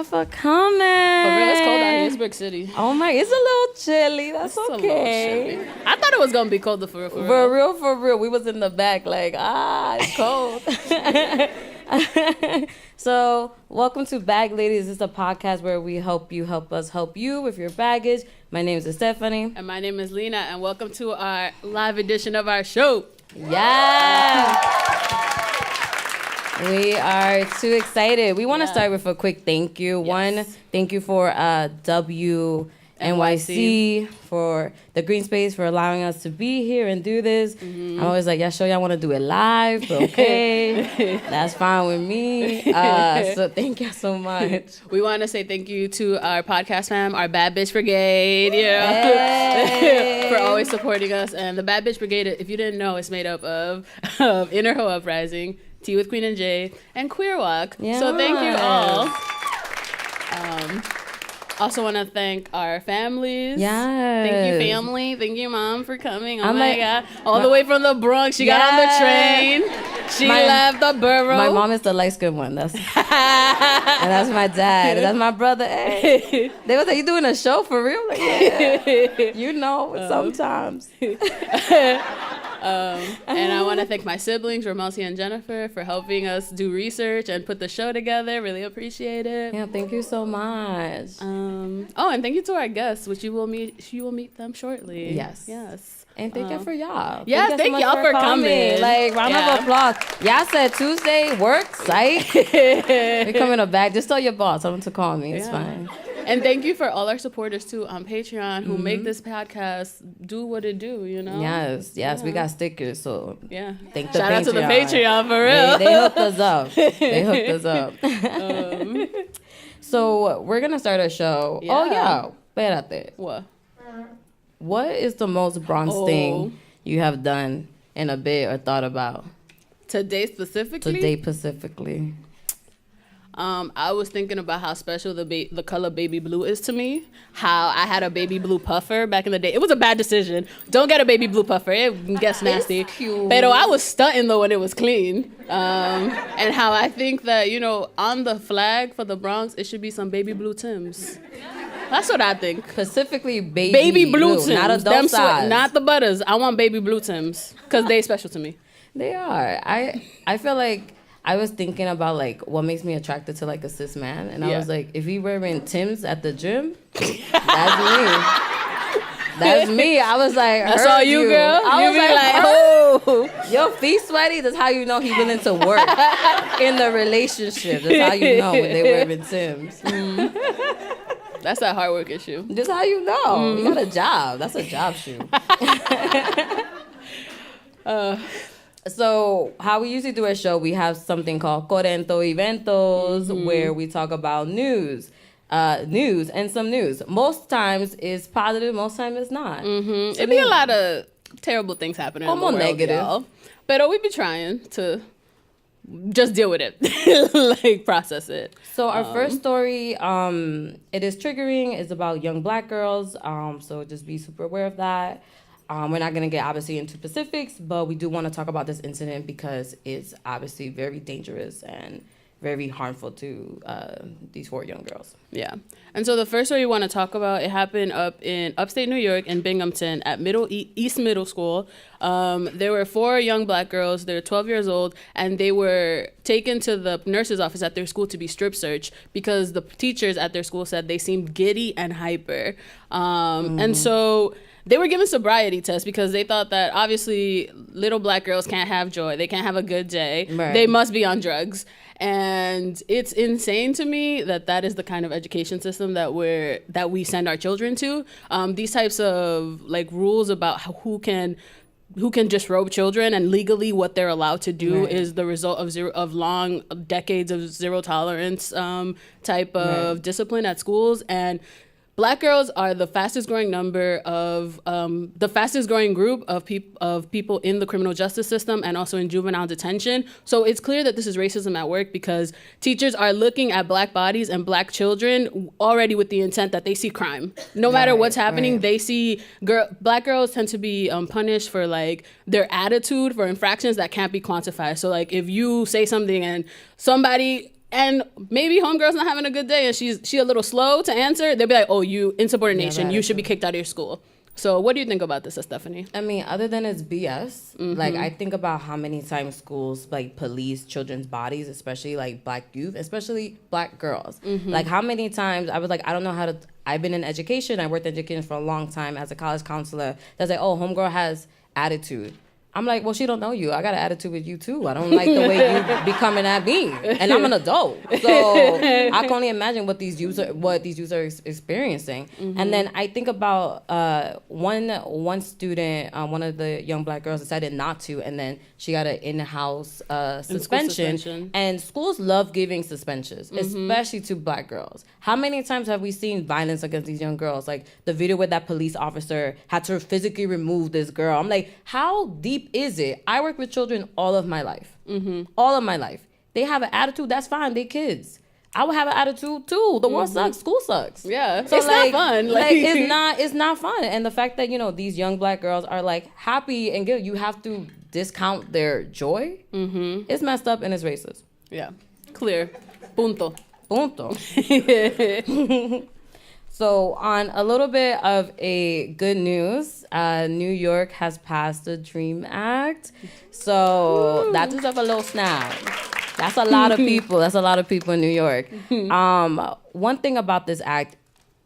for coming. For real, it's cold out here. It's Brick City. Oh my, it's a little chilly. That's It's okay. a little chilly. I thought it was gonna be colder for real. For real. We was in the back like, it's cold. So, welcome to Bag Ladies. This is a podcast where we help us help you with your baggage. My name is Estephanie. And my name is Lina, and welcome to our live edition of our show. Yeah. We are too excited. We want to start with a quick thank you. Yes. One, thank you for WNYC for the Greene Space for allowing us to be here and do this. I'm always like, yeah, sure, y'all want to do it live, but okay, that's fine with me. So thank you so much. We want to say thank you to our podcast fam, our Bad Bitch Brigade, Hey. for always supporting us. And the Bad Bitch Brigade, if you didn't know, is made up of Inner Hoe Uprising, Tea with Queen and Jay, and Queer Walk. Yes. So thank you all. Also want to thank our families. Yes. Thank you, family. Thank you, Mom, for coming. Oh I'm my like- God. All the way from the Bronx. She got on the train. She left the borough. My mom is the light-skinned one. And that's my dad. And that's my brother. Hey. They was like, you doing a show for real? Like, yeah. You know, sometimes. And I want to thank my siblings, Ramelsi and Jennifer, for helping us do research and put the show together. Really appreciate it. Yeah, thank you so much. And thank you to our guests, which you will meet them shortly. Yes. Yes. And thank you for y'all. Yes, so thank much y'all for coming. Like, round of applause. Y'all said Tuesday, work, site. We're coming back. Just tell your boss. Tell him to call me. It's fine. And thank you for all our supporters, too, on Patreon who make this podcast do what it do, you know? Yes. We got stickers, so thank the Shout out to the Patreon. Patreon, for real. They hooked us up. So we're going to start a show. Yeah. Oh, yeah. Espérate. What? What is the most Bronx thing you have done in a bit or thought about? Today specifically? Specifically. I was thinking about how special the color baby blue is to me. How I had a baby blue puffer back in the day. It was a bad decision. Don't get a baby blue puffer. It gets nasty. It's cute. But I was stunting though when it was clean. And how I think that, on the flag for the Bronx, it should be some baby blue Tims. That's what I think. Specifically baby blue Tims. Not adult size. Not the butters. I want baby blue Tims because they special to me. They are. I feel like I was thinking about like what makes me attracted to like a cis man, and I was like, if he wearing Tims at the gym, that's me. That's me. I was like, that's all you, girl. I was oh, your feet sweaty. That's how you know he willing to work in the relationship. That's how you know when they wearing Tims. That's that hard work issue. That's how you know. You got a job. That's a job shoe. So how we usually do a show, we have something called Corento Eventos, where we talk about news and some news. Most times it's positive, most times it's not. So it'd be a lot of terrible things happening in the world, negative. y'all. But we be trying to just deal with it, like process it. So our first story, it is triggering. It's about young Black girls. So just be super aware of that. We're not going to get obviously into specifics, but we do want to talk about this incident because it's obviously very dangerous and very harmful to these 4 young girls. Yeah. And so the first story we want to talk about, it happened up in upstate New York in Binghamton at East Middle School. There were 4 young Black girls. They were 12 years old, and they were taken to the nurse's office at their school to be strip searched because the teachers at their school said they seemed giddy and hyper. And so they were given sobriety tests because they thought that obviously little Black girls can't have joy. They can't have a good day. Right. They must be on drugs. And it's insane to me that is the kind of education system that we send our children to. These types of like rules about who can disrobe children and legally what they're allowed to do is the result of long decades of zero tolerance type of discipline at schools. And Black girls are the fastest growing group of people in the criminal justice system and also in juvenile detention. So it's clear that this is racism at work because teachers are looking at Black bodies and Black children already with the intent that they see crime. No matter what's happening, they see Black girls tend to be punished for like their attitude for infractions that can't be quantified. So like if you say something and somebody and maybe homegirl's not having a good day and she a little slow to answer, they'll be like, oh, you insubordination, you should be kicked out of your school. So what do you think about this, Stephanie? I mean, other than it's BS, like I think about how many times schools like police children's bodies, especially like Black youth, especially Black girls. Like how many times I was like, I don't know how to, I've been in education, I worked in education for a long time as a college counselor. That's like, oh, homegirl has attitude. I'm like, well, she don't know you. I got an attitude with you too. I don't like the way you be coming at me, and I'm an adult, so I can only imagine what these youths are experiencing. And then I think about one student, one of the young Black girls decided not to, and then she got an in-house suspension. And schools love giving suspensions, especially to Black girls. How many times have we seen violence against these young girls? Like the video where that police officer had to physically remove this girl. I'm like, how deep is it? I work with children all of my life. All of my life. They have an attitude, that's fine, they kids. I would have an attitude too. The world sucks, school sucks. Yeah, so it's like, not fun. Like it's not fun. And the fact that, you know, these young Black girls are like happy and good, you have to discount their joy. It's messed up and it's racist. Yeah, clear. Punto. So on a little bit of a good news, New York has passed the DREAM Act. So that deserves a little snap. That's a lot of people. That's a lot of people in New York. One thing about this act,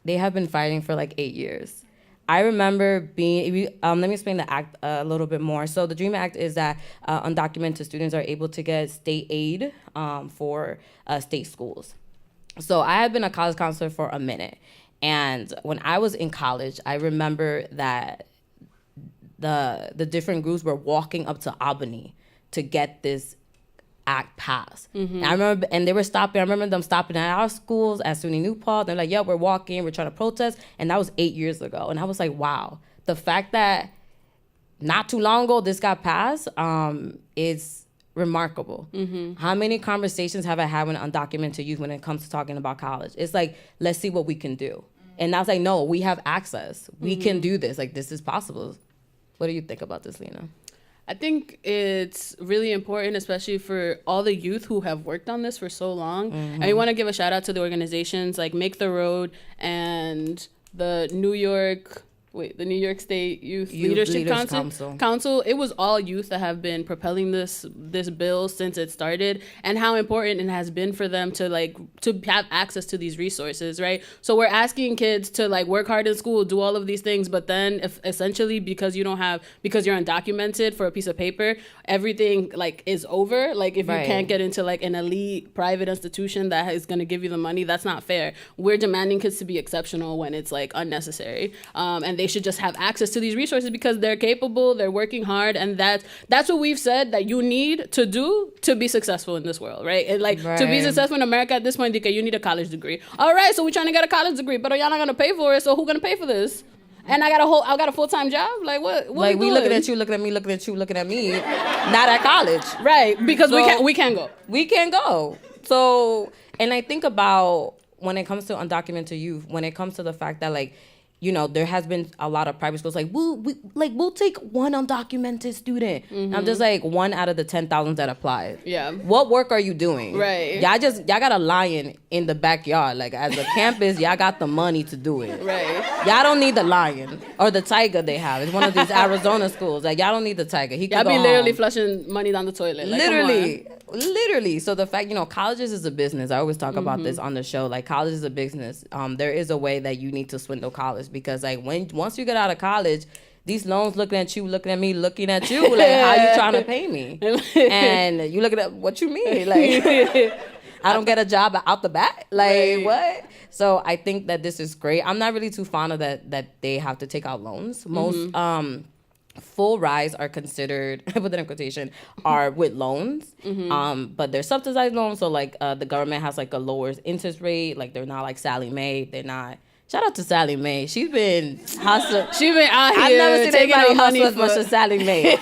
they have been fighting for like 8 years. I remember let me explain the act a little bit more. So the DREAM Act is that undocumented students are able to get state aid for state schools. So I had been a college counselor for a minute. And when I was in college, I remember that the different groups were walking up to Albany to get this act passed. And I remember, and they were stopping. I remember them stopping at our schools at SUNY New Paltz. They're like, yeah, we're walking, we're trying to protest. And that was 8 years ago. And I was like, wow, the fact that not too long ago this got passed, is remarkable. How many conversations have I had with undocumented youth when it comes to talking about college? It's like, let's see what we can do. And I was like, no, we have access. We can do this. Like, this is possible. What do you think about this, Lina? I think it's really important, especially for all the youth who have worked on this for so long. And we want to give a shout out to the organizations like Make the Road and the New York State Youth Leadership Council. It was all youth that have been propelling this bill since it started, and how important it has been for them to have access to these resources, right? So we're asking kids to like work hard in school, do all of these things, but then essentially because you're undocumented for a piece of paper, everything like is over. Like if you can't get into like an elite private institution that is going to give you the money, that's not fair. We're demanding kids to be exceptional when it's like unnecessary, and they should just have access to these resources because they're capable, they're working hard, and that's what we've said that you need to do to be successful in this world, right? And to be successful in America at this point, you need a college degree. All right, so we're trying to get a college degree, but y'all not gonna pay for it, so who's gonna pay for this? And I got a full-time job. Like what? Like we looking at you, looking at me, looking at you, looking at me. Not at college, right? Because we can't go. We can't go. So, and I think about when it comes to undocumented youth, when it comes to the fact that like, you know, there has been a lot of private schools like we'll take one undocumented student. I'm just like 1 out of the 10,000 that applied. Yeah. What work are you doing? Right. Y'all got a lion in the backyard. Like as a campus, y'all got the money to do it. Right. Y'all don't need the lion or the tiger they have. It's one of these Arizona schools. Like y'all don't need the tiger. He y'all can be go literally home. flushing money down the toilet. Like, Literally. So the fact, you know, colleges is a business. I always talk about this on the show. Like college is a business. There is a way that you need to swindle college because like once you get out of college, these loans looking at you, looking at me, looking at you, like how you trying to pay me? And you looking at what you mean? Like I don't get a job out the bat? Like what? So I think that this is great. I'm not really too fond of that they have to take out loans. Most full rides are considered, put that in quotation, are with loans, but they're subsidized loans. So like the government has like a lower interest rate. Like they're not like Sally Mae. They're not Shout out to Sally Mae. She's been hustling. She been out here I've never seen taking anybody our money hustle as much as Sally Mae.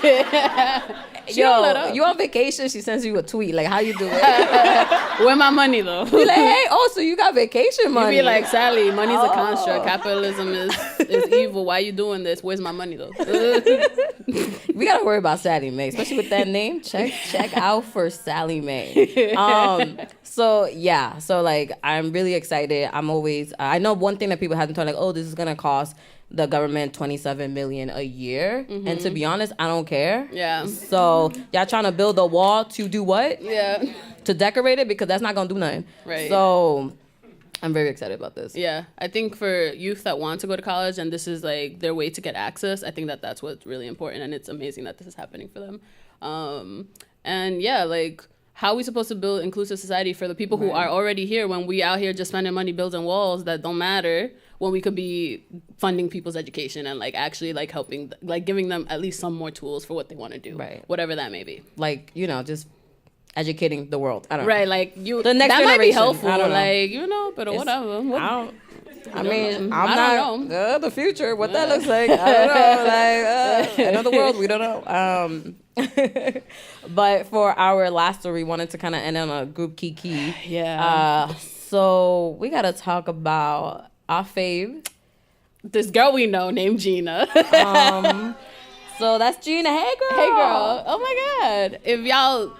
She don't let up. You on vacation? She sends you a tweet like, "How you doing?" Where my money though? Be like, "Hey, oh, so you got vacation money?" You be like, Sally, money's a construct. Capitalism is evil. Why you doing this? Where's my money though? We gotta worry about Sally Mae, especially with that name. Check out for Sally Mae. So like I'm really excited. I know one thing that people haven't told, like, oh, this is gonna cost the government $27 million a year, and to be honest, I don't care. Yeah. So y'all trying to build a wall to do what? Yeah. To decorate it, because that's not gonna do nothing. Right. So I'm very excited about this. Yeah, I think for youth that want to go to college and this is like their way to get access, I think that that's what's really important, and it's amazing that this is happening for them. And yeah, like, how are we supposed to build inclusive society for the people who are already here when we out here just spending money building walls that don't matter, when we could be funding people's education and like actually like helping, like giving them at least some more tools for what they want to do, right? Whatever that may be. Like, just educating the world. I don't know. Right, like the next that generation might be helpful. I don't know. Like, but whatever. I mean, I don't know the future, what that looks like. I don't know. Like, another world, we don't know. But for our last story, we wanted to kind of end on a group kiki. Yeah. So we gotta talk about our fave. This girl we know named Gina. So that's Gina. Hey girl. Hey girl. Oh my God. If y'all.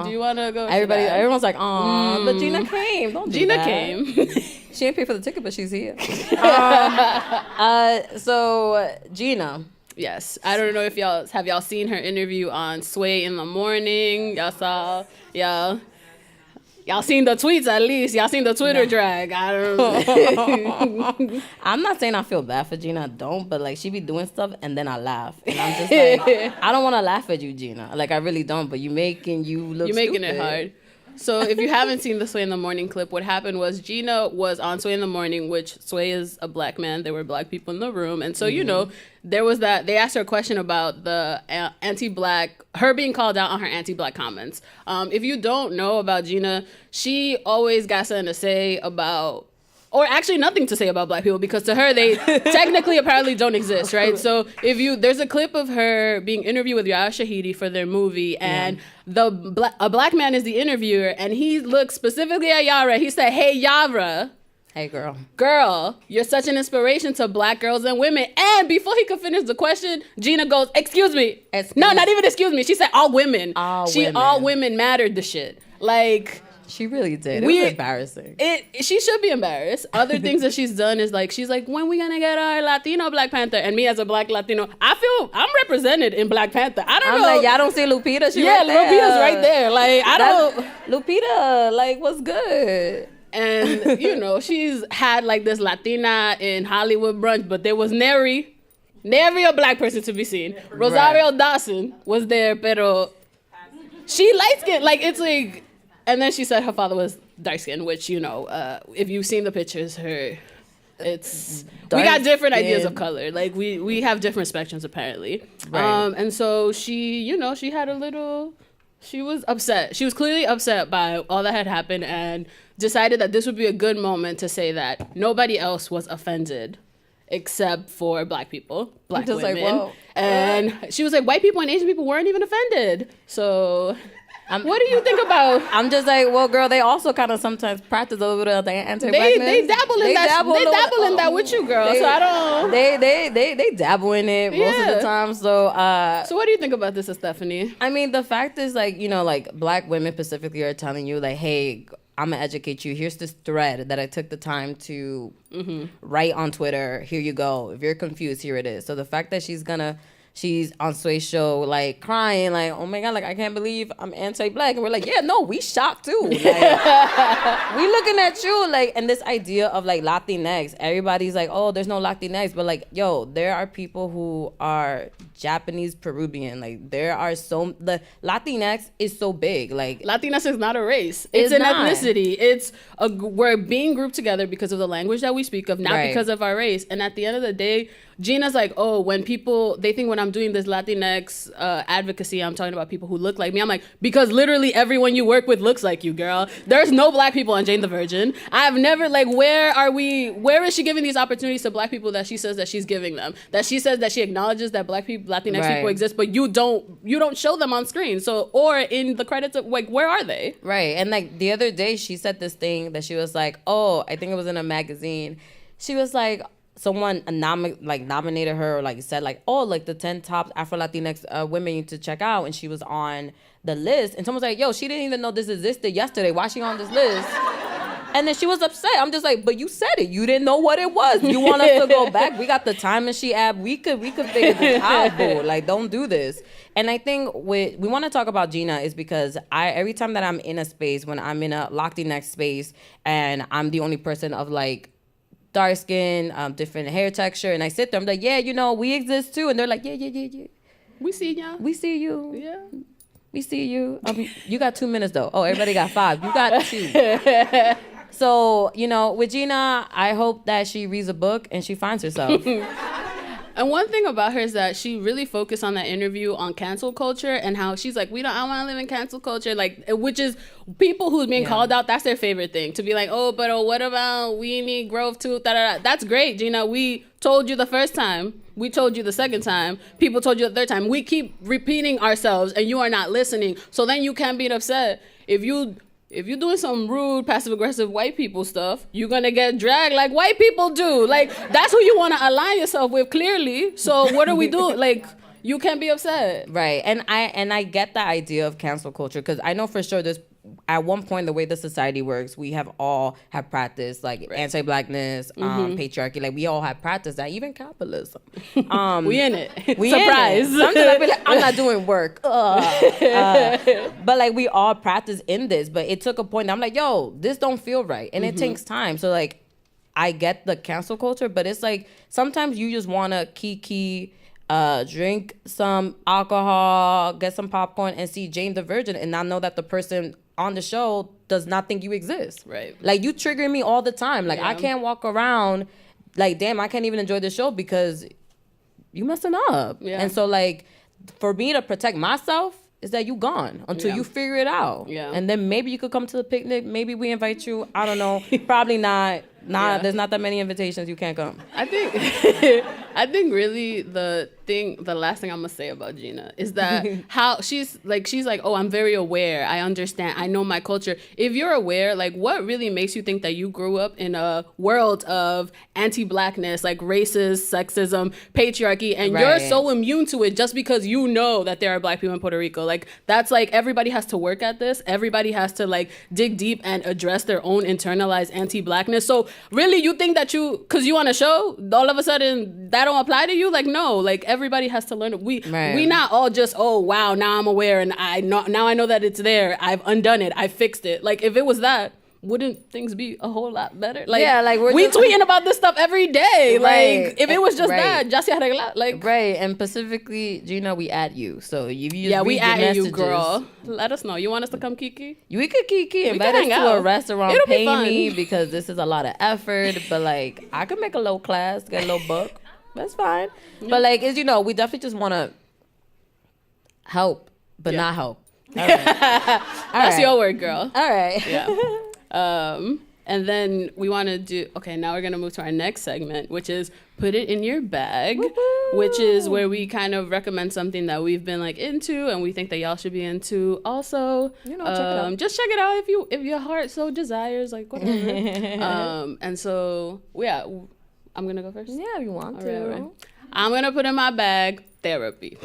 Do you want to go? Everyone's like, but Gina came. Don't do Gina that. came. She didn't pay for the ticket, but she's here. So Gina. Yes, I don't know if y'all seen her interview on Sway in the Morning. Y'all seen the tweets at least. Y'all seen the Twitter drag. I don't know. I'm not saying I feel bad for Gina. I don't, but like she be doing stuff and then I laugh. And I'm just like, I don't want to laugh at you, Gina. Like I really don't, but you're making it hard. So if you haven't seen the Sway in the Morning clip, what happened was Gina was on Sway in the Morning, which Sway is a black man. There were black people in the room. And so, there was that. They asked her a question about the anti-black, her being called out on her anti-black comments. If you don't know about Gina, she always got something to say about, or actually nothing to say about black people, because to her, they technically apparently don't exist, right? So there's a clip of her being interviewed with Yara Shahidi for their movie, and a black man is the interviewer, and he looks specifically at Yara. He said, "Hey, Yara. Hey, Girl, you're such an inspiration to black girls and women." And before he could finish the question, Gina goes, "Excuse me." No, not even excuse me. She said, "All women." All women mattered the shit. Like... She really did. It was embarrassing. She should be embarrassed. Other things that she's done is like, she's like, when we gonna get our Latino Black Panther? And me as a black Latino, I feel I'm represented in Black Panther. I don't know. Like, y'all don't see Lupita? Lupita's right there. Like, Lupita, like, what's good? And, she's had like this Latina in Hollywood brunch, but there was nary a black person to be seen. Rosario Dawson was there, pero she light skinned. Like, it's like... And then she said her father was dark skinned, which, if you've seen the pictures, we got different ideas of color. Like we have different spectrums apparently. Right. And so she was upset. She was clearly upset by all that had happened and decided that this would be a good moment to say that nobody else was offended except for black people, black women. Like, whoa. And she was like, white people and Asian people weren't even offended. So... what do you think about? I'm just like, well, girl, they also kind of sometimes practice a little bit of the anti-blackness. They dabble in that. They dabble in that with you, girl. So I don't. They dabble in it most of the time. So what do you think about this, Stephanie? I mean, the fact is, like, like black women specifically are telling you, like, hey, I'm gonna educate you. Here's this thread that I took the time to write on Twitter. Here you go. If you're confused, here it is. So the fact that she's on Sway's show, like, crying, like, oh my God, like, I can't believe I'm anti-black. And we're like, yeah, no, we shocked too. Like, we looking at you, like, and this idea of, like, Latinx, everybody's like, oh, there's no Latinx. But, like, yo, there are people who are Japanese, Peruvian. Like, the Latinx is so big. Like, Latinx is not a race. It's an ethnicity. We're being grouped together because of the language that we speak of, not because of our race. And at the end of the day, Gina's like, oh, when people, they think when I'm doing this Latinx advocacy, I'm talking about people who look like me. I'm like, because literally everyone you work with looks like you, girl. There's no black people on Jane the Virgin. I've never, like, where is she giving these opportunities to black people that she says that she's giving them? That she says that she acknowledges that black people, Latinx people exist, but you don't show them on screen. So, or in the credits, of, like, where are they? Right. And like the other day she said this thing that she was like, oh, I think it was in a magazine. She was like, someone nominated her, or like said like, oh, like the 10 top Afro-Latinx women you need to check out, and she was on the list, and someone's like, yo, she didn't even know this existed yesterday. Why is she on this list? And then she was upset. I'm just like, but you said it. You didn't know what it was. You want us to go back? We got the time machine app. We could figure this out, boo. Like, don't do this. And I think we want to talk about Gina is because every time that I'm in a space, when I'm in a Latinx space, and I'm the only person of like dark skin, different hair texture, and I sit there, I'm like, yeah, you know, we exist too. And they're like, yeah. We see y'all. We see you. Yeah. We see you. You got 2 minutes though. Oh, everybody got 5. You got 2. So, you know, with Gina, I hope that she reads a book and she finds herself. And one thing about her is that she really focused on that interview on cancel culture and how she's like, I want to live in cancel culture, like, which is people who's being called out. That's their favorite thing, to be like, oh, but what about we need growth too? Da-da-da. That's great, Gina. We told you the first time. We told you the second time. People told you the third time. We keep repeating ourselves and you are not listening. So then you can't be upset. If you're doing some rude, passive-aggressive white people stuff, you're going to get dragged like white people do. Like, that's who you want to align yourself with, clearly. So what are we doing? Like, you can't be upset. Right. And I get the idea of cancel culture, because I know for sure there's, at one point, the way the society works, we have practiced, like, anti-blackness, patriarchy. Like, we all have practiced that, even capitalism. We in it. Surprise. Sometimes I be like, I'm not doing work. But, like, we all practice in this. But it took a point, I'm like, yo, this don't feel right. And it takes time. So, like, I get the cancel culture, but it's like, sometimes you just want to kiki, drink some alcohol, get some popcorn, and see Jane the Virgin, and not know that the person on the show does not think you exist. Right. Like, you trigger me all the time. Like, I can't walk around like, damn, I can't even enjoy the show because you messing up. Yeah. And so, like, for me to protect myself is that you gone until you figure it out. Yeah. And then maybe you could come to the picnic. Maybe we invite you. I don't know. Probably not. There's not that many invitations. You can't come. I think really the last thing I'm gonna say about Gina is that how she's like, oh, I'm very aware. I understand. I know my culture. If you're aware, like, what really makes you think that you grew up in a world of anti-blackness, like racist, sexism, patriarchy, and you're so immune to it just because you know that there are black people in Puerto Rico? Like, that's like, everybody has to work at this. Everybody has to like dig deep and address their own internalized anti-blackness. So really, you think that because you on a show, all of a sudden that don't apply to you? Like, no, like, everybody has to learn. We not all just, oh, wow, now I'm aware and I know that it's there. I've undone it. I fixed it. Like, if it was that, wouldn't things be a whole lot better? Like, yeah, like, we tweeting about this stuff every day. Like, if it was just that, just like, right. And specifically, Gina, we at you. So if you we at you, girl. Let us know. You want us to come kiki? We could kiki. Invite us to a restaurant. It'll pay me because this is a lot of effort. But like, I could make a little class, get a little book. That's fine. Yeah. But like, as you know, we definitely just want to help, but not help. All right. That's your word, girl. All right. Yeah. And then we want to do, now we're going to move to our next segment, which is Put It in Your Bag, which is where we kind of recommend something that we've been like into and we think that y'all should be into also. Check it out. Just check it out if your heart so desires, like, whatever. And so, I'm going to go first? Yeah, if you want to. All right. I'm going to put in my bag therapy.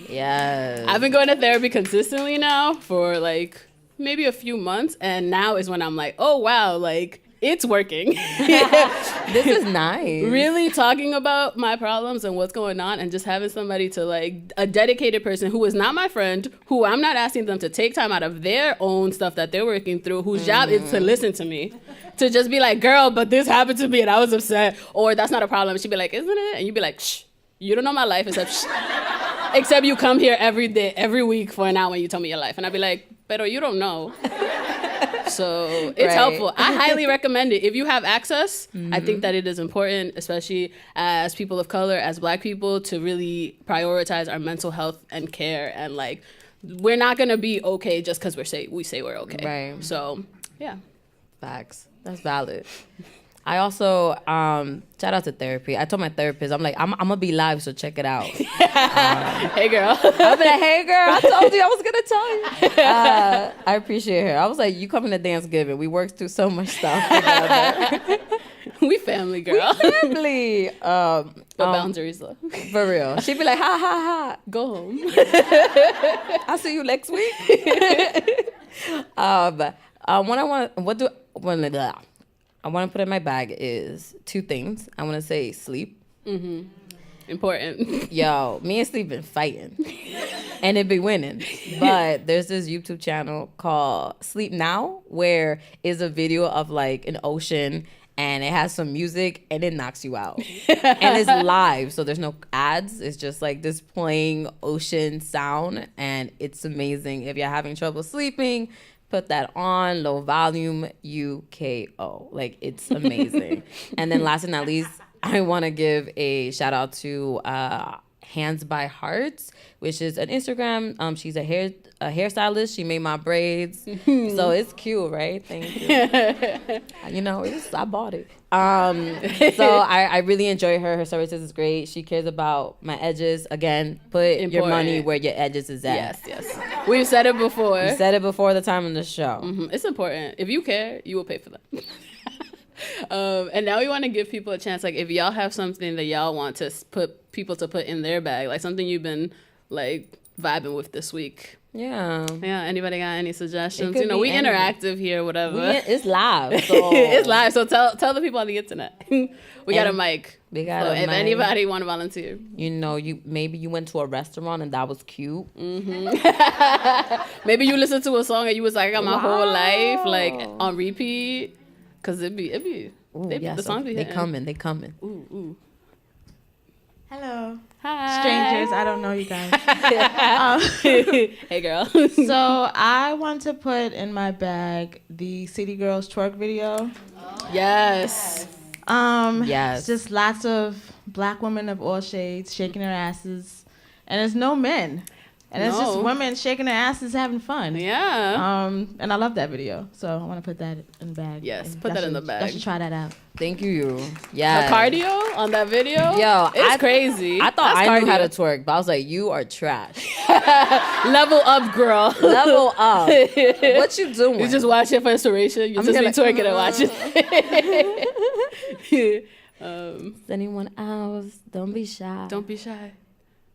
Yes. I've been going to therapy consistently now for like maybe a few months, and now is when I'm like, oh wow, like, it's working. This is nice. Really talking about my problems and what's going on, and just having somebody to, like, a dedicated person who is not my friend, who I'm not asking them to take time out of their own stuff that they're working through, whose job is to listen to me, to just be like, girl, but this happened to me and I was upset, or that's not a problem. She'd be like, isn't it? And you'd be like, shh, you don't know my life except you come here every day, every week for an hour and you tell me your life. And I'd be like, pero you don't know. So it's helpful. I highly recommend it. If you have access, I think that it is important, especially as people of color, as Black people, to really prioritize our mental health and care. And like, we're not going to be okay just because we say we're okay. Right. So, yeah. Facts. That's valid. I also, shout out to therapy. I told my therapist, I'm like, I'm going to be live, so check it out. Hey, girl. I'll be like, hey, girl, I told you I was going to tell you. I appreciate her. I was like, you coming to Thanksgiving. We worked through so much stuff together. We family, girl. We family. But boundaries, though. For real. She'd be like, ha, ha, ha. Go home. I'll see you next week. I want to put in my bag is two things. I want to say sleep. Important. Yo, me and Sleep been fighting. And it be winning. But there's this YouTube channel called Sleep Now, where is a video of like an ocean and it has some music and it knocks you out. And it's live, so there's no ads. It's just like this playing ocean sound, and it's amazing. If you're having trouble sleeping, put that on, low volume, UKO. Like, it's amazing. And then last but not least, I want to give a shout out to Hands by Hearts, which is an Instagram. She's a hairstylist. She made my braids. So it's cute, right? Thank you. You know, I bought it. So I really enjoy her. Her services is great. She cares about my edges. Again, put your money where your edges is at. Yes. We've said it before. We said it before the time in the show. It's important. If you care, you will pay for that. And now we want to give people a chance. Like, if y'all have something that y'all want to put people to put in their bag, like something you've been like vibing with this week. Yeah. Anybody got any suggestions? You know, we interactive here, whatever. It's live. So. It's live. So tell the people on the internet. We got a mic. We got a mic. If anybody want to volunteer, you know, maybe you went to a restaurant and that was cute. Maybe you listened to a song and you was like, I got my whole life like on repeat. Cause it be. The songs be hitting. They coming. Ooh. Hello. Hi. Strangers, I don't know you guys. Hey, girl. So I want to put in my bag the City Girls twerk video. Yes. Yes. It's just lots of Black women of all shades shaking their asses, and there's no men. And it's just women shaking their asses, having fun. Yeah. And I love that video. So I want to put that in the bag. Yes, put that in the bag. I should try that out. Thank you. Yeah. The cardio on that video? Yo, it's crazy. I thought I knew how to twerk, but I was like, you are trash. Level up, girl. Level up. What you doing? You just watch it for inspiration. You just be twerking and watching it. Anyone else? Don't be shy. Don't be shy.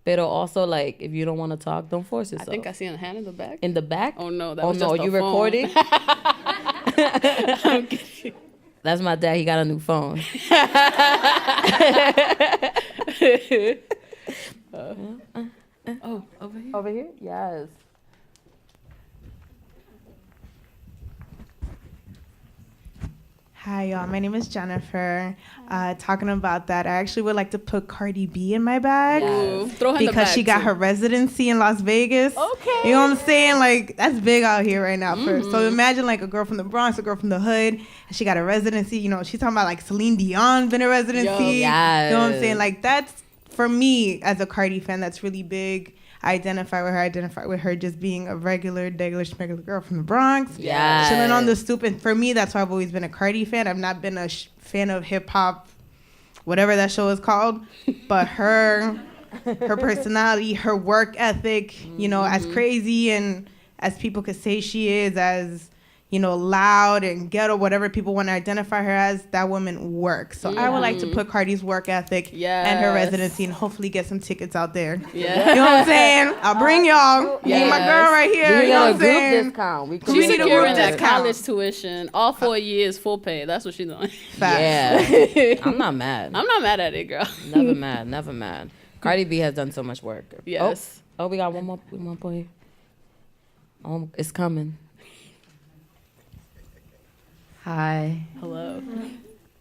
But also, like, if you don't want to talk, don't force yourself. I think I see a hand in the back. In the back? Oh, no. That was just you phone. Recording? I'm kidding. That's my dad. He got a new phone. Over here? Over here? Yes. Hi, y'all. My name is Jennifer. Talking about that, I actually would like to put Cardi B in my bag. Yes. Throw her in the because bag she got too. her residency in Las Vegas. Okay. You know what I'm saying? Like, that's big out here right now. First, so imagine like a girl from the Bronx, a girl from the hood, and she got a residency. You know, she's talking about like Celine Dion been a residency. Yes. You know what I'm saying? Like, that's for me as a Cardi fan. That's really big. I identify with her just being a regular girl from the Bronx. Yeah. Chilling on the stoop. And for me, that's why I've always been a Cardi fan. I've not been a fan of hip hop, whatever that show is called. But her personality, her work ethic, you know, as crazy and as people could say she is, as, you know, loud and ghetto, whatever people want to identify her as, that woman works. So I would like to put Cardi's work ethic and her residency and hopefully get some tickets out there. Yeah. You know what I'm saying? I'll bring y'all. Yes. Me, my girl right here. We You know got what a I'm group saying? discount. She's need a securing group that discount. college tuition. All 4 years, full pay. That's what she's doing. Yeah. I'm not mad. I'm not mad at it, girl. Never mad. Never mad. Cardi B has done so much work. Yes. Oh, we got one more point. Oh, it's coming. Hi. Hello.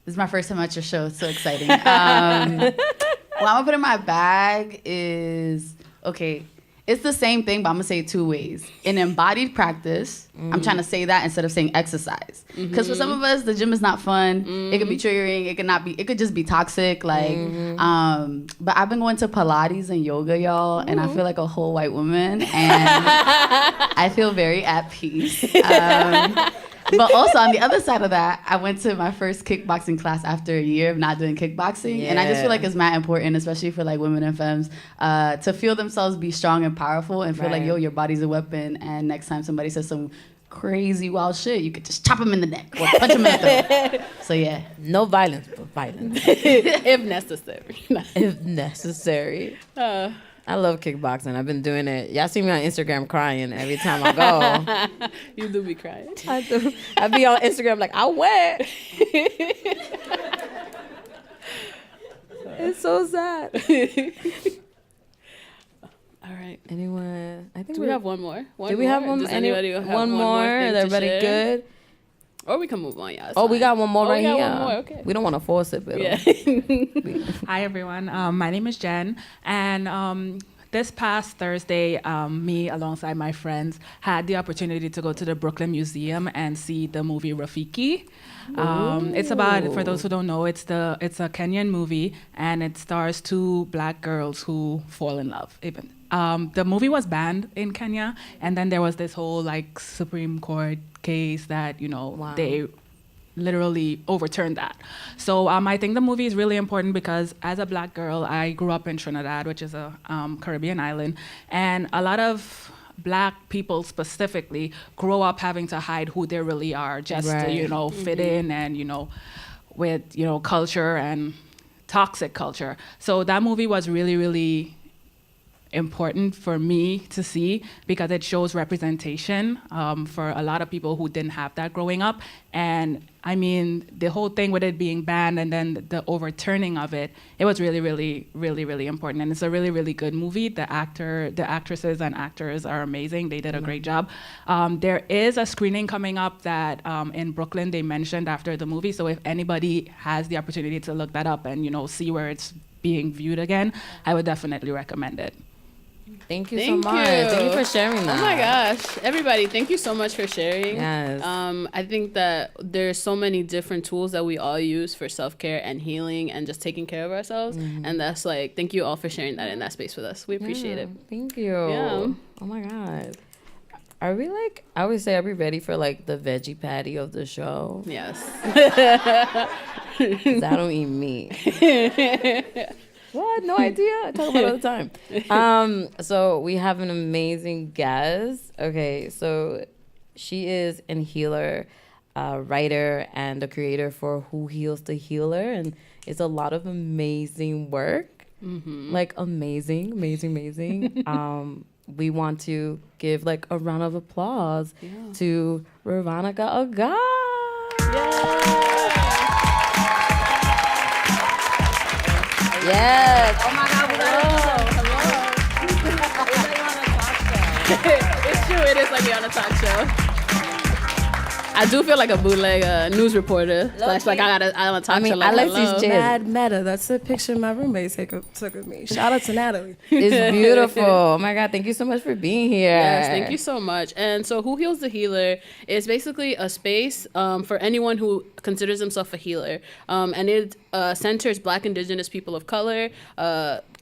This is my first time at your show. It's so exciting. What I'm going to put in my bag is, okay, It's the same thing, but I'm gonna say it two ways. In embodied practice, I'm trying to say that instead of saying exercise. Because for some of us, the gym is not fun. It could be triggering. It could not be. It could just be toxic. Like, but I've been going to Pilates and yoga, y'all, and I feel like a whole white woman, and I feel very at peace. But also on the other side of that, I went to my first kickboxing class after a year of not doing kickboxing. And I just feel like it's mad important, especially for like women and femmes, to feel themselves be strong and powerful and feel like, yo, your body's a weapon. And next time somebody says some crazy wild shit, you could just chop them in the neck or punch them in the throat. So yeah. No violence, but violence. If necessary. If necessary. I love kickboxing. I've been doing it. Y'all see me on Instagram crying every time I go. You do be crying. I do. I be on Instagram like, I went. It's so sad. All right. Anyone? I think Do we have one more? Do we have one? Does anybody have one more? thing Is to everybody share? good? Or we can move on, yeah. Oh, we got one more right we got here. one more, okay. We don't want to force it, but Yeah. Hi, everyone. My name is Jen, and this past Thursday, me alongside my friends had the opportunity to go to the Brooklyn Museum and see the movie Rafiki. It's about, for those who don't know, it's a Kenyan movie, and it stars two black girls who fall in love. Even the movie was banned in Kenya, and then there was this whole like Supreme Court case that they literally overturned that. So I think the movie is really important because as a black girl, I grew up in Trinidad, which is a Caribbean island, and a lot of black people specifically grow up having to hide who they really are just to fit in and with culture and toxic culture. So that movie was really, really important for me to see because it shows representation for a lot of people who didn't have that growing up. And I mean, the whole thing with it being banned and then the overturning of it, it was really, really, really, really important. And it's a really, really good movie. The actresses and actors are amazing. They did a great job. There is a screening coming up that in Brooklyn they mentioned after the movie. So if anybody has the opportunity to look that up and see where it's being viewed again, I would definitely recommend it. Thank you so much. Thank you for sharing that. Oh my gosh. Everybody, thank you so much for sharing. Yes. I think that there's so many different tools that we all use for self-care and healing and just taking care of ourselves. And that's like, thank you all for sharing that in that space with us. We appreciate it. Thank you. Yeah. Oh my God. Are we like, I always say, are we ready for like the veggie patty of the show? Yes. 'Cause I don't eat meat. What? No idea. I talk about it all the time. So we have an amazing guest. Okay, so she is a healer, writer, and a creator for Who Heals the Healer, and it's a lot of amazing work. Like amazing. We want to give like a round of applause to Veronica, a guy. Yes. Oh my God. It's true. It is like we're on a talk show. I do feel like a bootleg news reporter. Slash, like I on a talk show. Like, Alexi's Mad meta. That's the picture my roommate took of me. Shout out to Natalie. It's beautiful. Oh my God. Thank you so much for being here. Yes, thank you so much. And so Who Heals the Healer is basically a space for anyone who considers himself a healer. And it centers Black, Indigenous people of color,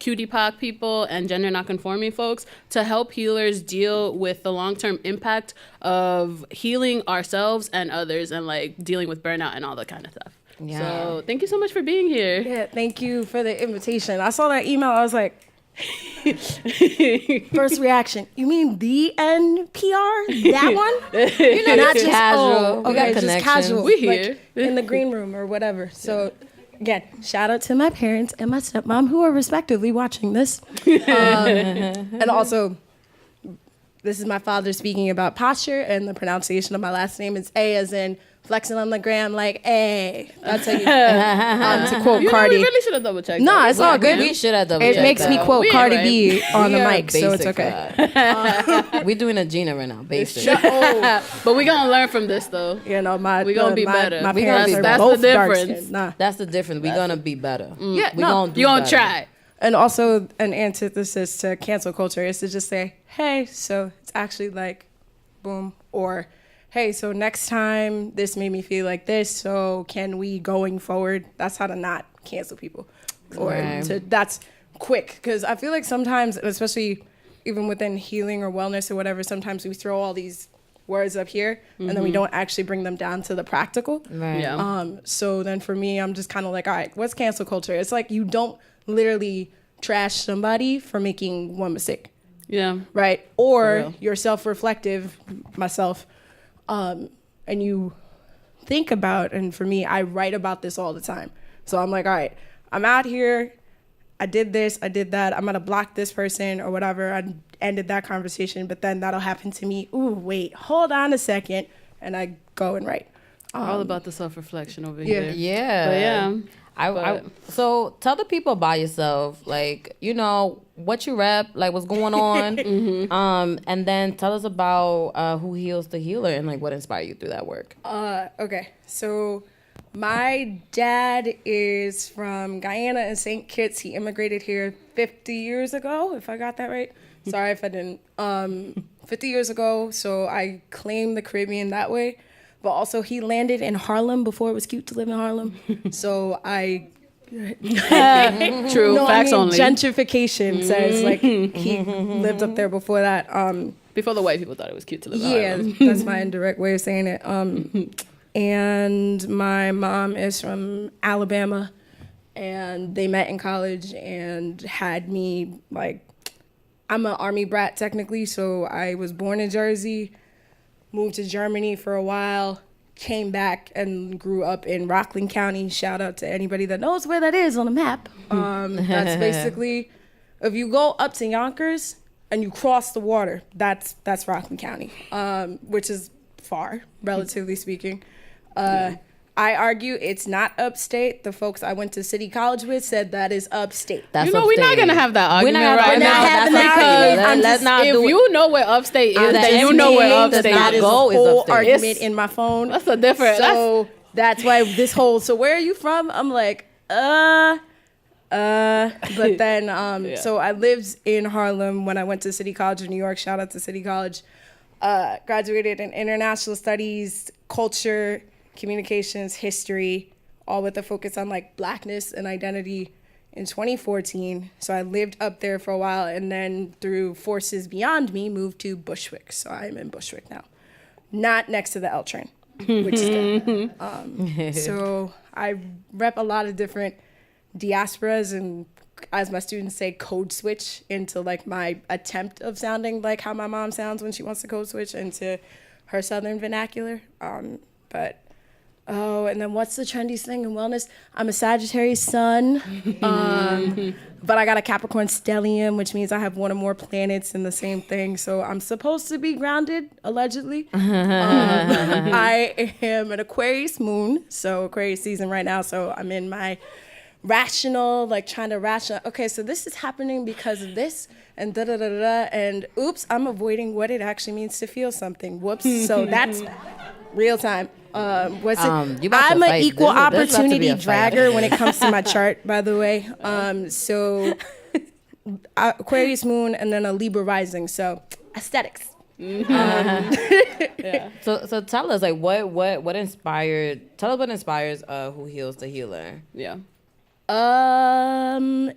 cutie POC people, and gender non-conforming folks to help healers deal with the long-term impact of healing ourselves and others and like dealing with burnout and all that kind of stuff. Yeah. So thank you so much for being here. Yeah, thank you for the invitation. I saw that email. I was like, first reaction, you mean the NPR? That one? Not just casual. We got just connections. casual. We here. Like, in the green room or whatever. So again, shout out to my parents and my stepmom who are respectively watching this. And also, this is my father speaking about posture, and the pronunciation of my last name is A as in flexing on the gram like A. That's how you to quote Cardi. We really should have double checked. No, it's all good. We should have double checked. It makes me quote We Cardi right. B on the We are mic, so it's basic okay. We're doing a Gina right now, basic. But we gonna learn from this though. You know, We gonna be better. My We parents gonna are be better. both That's the dark difference. skinned. Nah. That's the difference. We're gonna be better. Yeah, We no, gonna do you gonna better. try. And also an antithesis to cancel culture is to just say, hey, so it's actually like, boom, or hey, so next time this made me feel like this, so can we going forward? That's how to not cancel people. Or that's quick, because I feel like sometimes, especially even within healing or wellness or whatever, sometimes we throw all these words up here and then we don't actually bring them down to the practical. Right. Yeah. So then for me, I'm just kind of like, all right, what's cancel culture? It's like you don't literally trash somebody for making one mistake. Yeah. Right? Or you're self-reflective, myself, and you think about, and for me, I write about this all the time. So I'm like, all right, I'm out here, I did this, I did that, I'm gonna block this person or whatever, I ended that conversation, but then that'll happen to me. Ooh, wait, hold on a second, and I go and write. All about the self-reflection over here. Yeah. But yeah. So tell the people about yourself, like, you know, what you rep, like what's going on, and then tell us about who heals the healer and like what inspired you through that work. Okay, so my dad is from Guyana and St. Kitts. He immigrated here 50 years ago, if I got that right. Sorry if I didn't. 50 years ago, so I claim the Caribbean that way. But also he landed in Harlem before it was cute to live in Harlem. So I... True, no, facts only. Gentrification says like he lived up there before that. Before the white people thought it was cute to live in Yeah, Harlem. that's my indirect way of saying it. And my mom is from Alabama, and they met in college and had me, like, I'm an Army brat technically, so I was born in Jersey, moved to Germany for a while, came back and grew up in Rockland County. Shout out to anybody that knows where that is on the map. That's basically, if you go up to Yonkers and you cross the water, that's Rockland County, which is far, relatively speaking. I argue it's not upstate. The folks I went to City College with said that is upstate. That's You know, we're not upstate. going to have that argument We're right not now. having that because argument. let's not If do it. you know where upstate is, The then you know where SBA does upstate not is. go is whole upstate. argument It's- in my phone. That's a different... So that's why this whole, so where are you from? I'm like, but then, so I lived in Harlem when I went to City College of New York. Shout out to City College. Graduated in international studies, culture, communications, history, all with a focus on like blackness and identity in 2014. So I lived up there for a while, and then through forces beyond me, moved to Bushwick. So I'm in Bushwick now, not next to the L train, which is good. So I rep a lot of different diasporas, and as my students say, code switch into like my attempt of sounding like how my mom sounds when she wants to code switch into her Southern vernacular. And then what's the trendy thing in wellness? I'm a Sagittarius sun, but I got a Capricorn stellium, which means I have one or more planets in the same thing. So I'm supposed to be grounded, allegedly. I am an Aquarius moon, so Aquarius season right now. So I'm in my rational, like trying to rational. Okay, so this is happening because of this, and da da da da. And oops, I'm avoiding what it actually means to feel something. Whoops. So that's real time. What's it? You about to I'm an fight. equal There's about to be opportunity a fight. dragger when it comes to my chart, by the way. So Aquarius moon and then a Libra rising. So aesthetics. So tell us, like, what inspired? Tell us what inspires Who Heals the Healer. Yeah.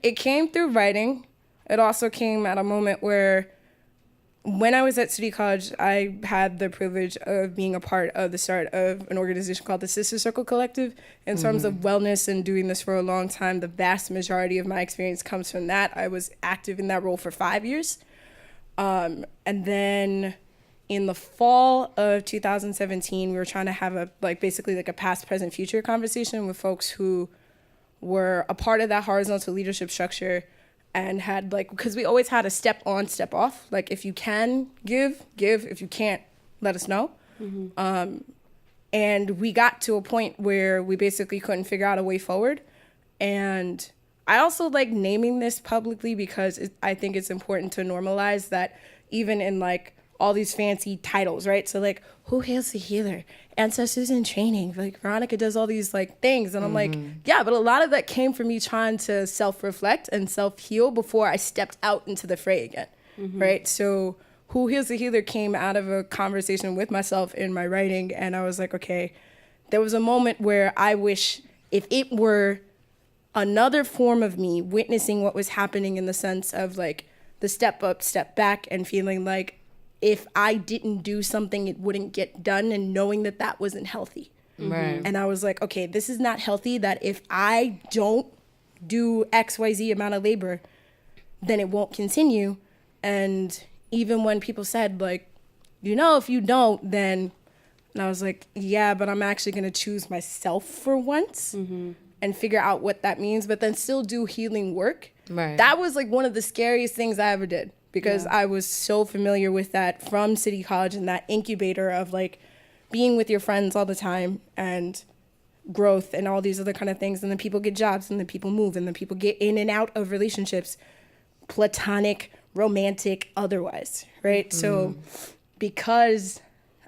It came through writing. It also came at a moment where, when I was at City College, I had the privilege of being a part of the start of an organization called the Sister Circle Collective. In terms of wellness and doing this for a long time, the vast majority of my experience comes from that. I was active in that role for 5 years. And then in the fall of 2017, we were trying to have basically a past, present, future conversation with folks who were a part of that horizontal leadership structure and had because we always had a step on, step off. Like, if you can give. If you can't, let us know. And we got to a point where we basically couldn't figure out a way forward. And I also like naming this publicly because I think it's important to normalize that even in all these fancy titles, right? So like, who heals the healer? Ancestors in training. Like Veronica does all these like things. And I'm like, yeah, but a lot of that came from me trying to self-reflect and self-heal before I stepped out into the fray again, right? So who heals the healer came out of a conversation with myself in my writing. And I was like, okay, there was a moment where I wish if it were another form of me witnessing what was happening in the sense of like the step up, step back, and feeling like if I didn't do something, it wouldn't get done, and knowing that that wasn't healthy. Right. And I was like, okay, this is not healthy, that if I don't do XYZ amount of labor, then it won't continue. And even when people said like, you know, if you don't, then, and I was like, yeah, but I'm actually going to choose myself for once and figure out what that means, but then still do healing work. Right. That was like one of the scariest things I ever did, because I was so familiar with that from City College and that incubator of like being with your friends all the time and growth and all these other kind of things. And then people get jobs, and then people move, and then people get in and out of relationships, platonic, romantic, otherwise, right? So because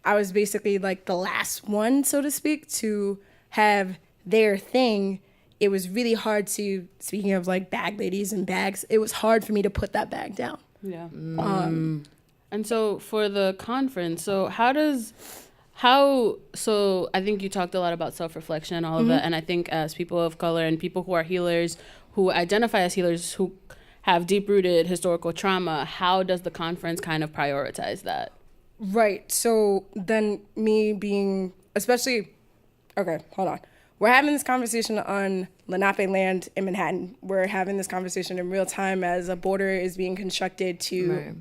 I was basically like the last one, so to speak, to have their thing, it was really hard to, speaking of like bag ladies and bags, it was hard for me to put that bag down. Yeah. And so for the conference, so so I think you talked a lot about self-reflection and all of that. And I think as people of color and people who are healers, who identify as healers, who have deep-rooted historical trauma, how does the conference kind of prioritize that? Right. So then me being, especially, okay, hold on. We're having this conversation on Lenape land in Manhattan. We're having this conversation in real time as a border is being constructed to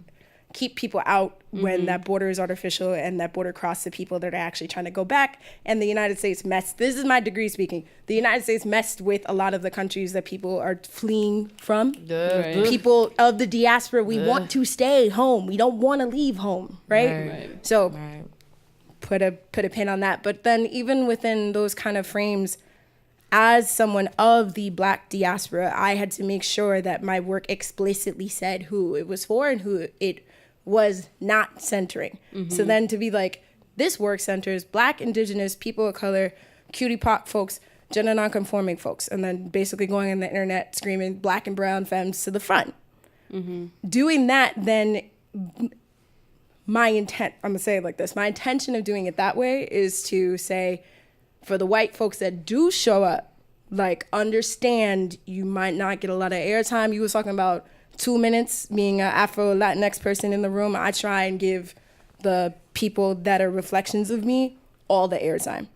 keep people out when that border is artificial, and that border cross the people that are actually trying to go back. And the United States messed, this is my degree speaking, the United States messed with a lot of the countries that people are fleeing from. Right. People of the diaspora, we want to stay home. We don't want to leave home, right? Right. So put a pin on that. But then even within those kind of frames, as someone of the Black diaspora, I had to make sure that my work explicitly said who it was for and who it was not centering. So then to be like, this work centers Black, Indigenous, people of color, cutie pop folks, gender nonconforming folks, and then basically going on the internet screaming Black and brown femmes to the front. Doing that, then my intent, I'm gonna say it like this, my intention of doing it that way is to say, for the white folks that do show up, like, understand you might not get a lot of airtime. You was talking about 2 minutes being an Afro-latinx person in the room. I try and give the people that are reflections of me all the airtime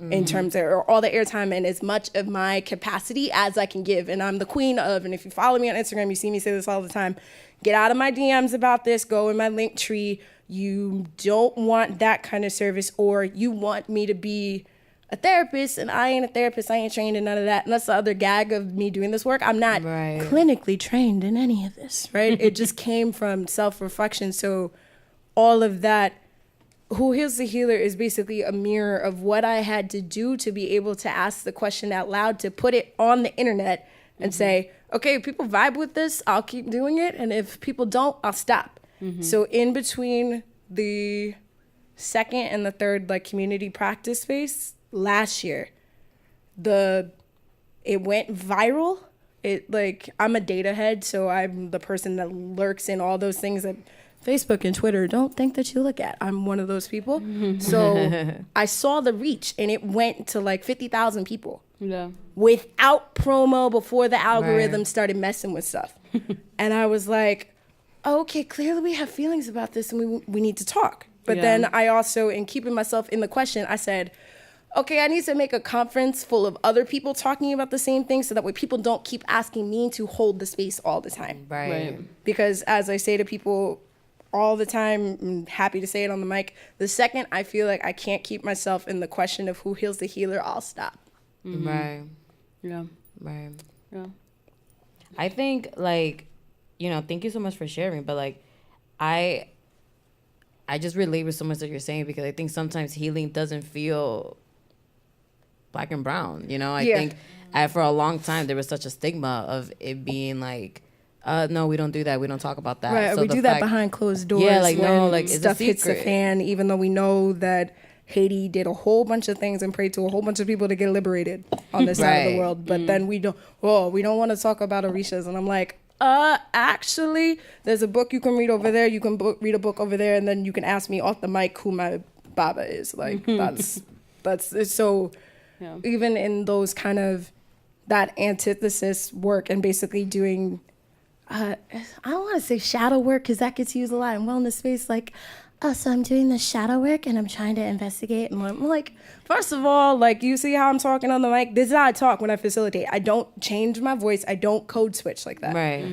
in terms of, or all the airtime and as much of my capacity as I can give. And I'm the queen of, and if you follow me on Instagram, you see me say this all the time, get out of my DMs about this, go in my link tree. You don't want that kind of service, or you want me to be a therapist, and I ain't a therapist, I ain't trained in none of that. And that's the other gag of me doing this work. I'm not clinically trained in any of this, right? It just came from self-reflection. So all of that, Who Heals the Healer is basically a mirror of what I had to do to be able to ask the question out loud, to put it on the internet and say, okay, if people vibe with this, I'll keep doing it. And if people don't, I'll stop. So in between the second and the third like community practice space last year, it went viral. It like, I'm a data head, so I'm the person that lurks in all those things that Facebook and Twitter don't think that you look at. I'm one of those people. So I saw the reach, and it went to like 50,000 people. Yeah. Without promo, before the algorithm started messing with stuff. And I was like, oh, okay, clearly we have feelings about this, and we need to talk. But then I also, in keeping myself in the question, I said, okay, I need to make a conference full of other people talking about the same thing, so that way people don't keep asking me to hold the space all the time. Right. Because as I say to people all the time, I'm happy to say it on the mic, the second I feel like I can't keep myself in the question of who heals the healer, I'll stop. Right. Yeah. Right. Yeah. I think, like, you know, thank you so much for sharing, but like, I just relate with so much that you're saying, because I think sometimes healing doesn't feel Black and brown, you know? I think for a long time there was such a stigma of it being like No, we don't do that. We don't talk about that. Right, So we the do that fact- behind closed doors. Yeah, like, no, when like, it's a stuff hits the secret. fan, even though we know that Haiti did a whole bunch of things and prayed to a whole bunch of people to get liberated on this side of the Right. world. But then we don't want to talk about Orishas. And I'm like, actually, there's a book you can read over there. You can read a book over there, and then you can ask me off the mic who my Baba is. Like, that's so. Yeah. Even in those kind of that antithesis work and basically doing, I don't want to say shadow work because that gets used a lot in wellness space. Like, oh, so I'm doing the shadow work and I'm trying to investigate. And I'm like, first of all, like, you see how I'm talking on the mic? This is how I talk when I facilitate. I don't change my voice. I don't code switch like that. Right.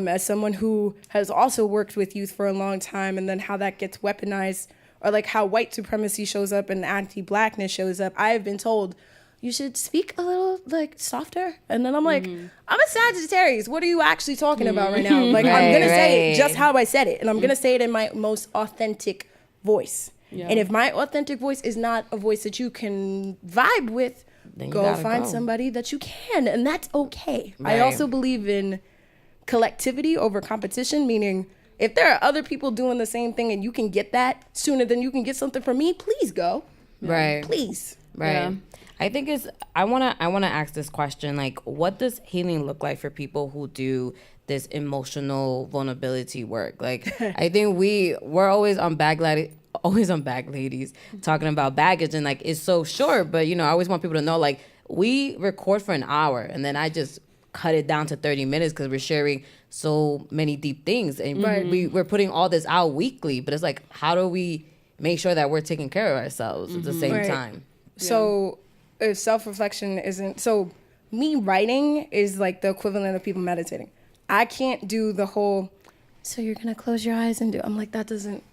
As someone who has also worked with youth for a long time, and then how that gets weaponized, or like how white supremacy shows up and anti-blackness shows up, I have been told, you should speak a little like softer. And then I'm like, I'm a Sagittarius. What are you actually talking about right now? Like, I'm going to say it just how I said it. And I'm going to say it in my most authentic voice. Yeah. And if my authentic voice is not a voice that you can vibe with, Then you go gotta find go. somebody that you can. And that's okay. I Right. also believe in collectivity over competition, meaning if there are other people doing the same thing and you can get that sooner than you can get something from me, please go. Right. Please. Right. Yeah. I think I wanna ask this question, like, what does healing look like for people who do this emotional vulnerability work? Like, I think we're always on bag ladies talking about baggage, and like, it's so short, but I always want people to know, like, we record for an hour and then I just cut it down to 30 minutes because we're sharing so many deep things, and we're putting all this out weekly, but it's like, how do we make sure that we're taking care of ourselves at the same Right. time? So if self-reflection isn't, so me writing is like the equivalent of people meditating. I can't do the whole, so you're gonna close your eyes and do, I'm like, that doesn't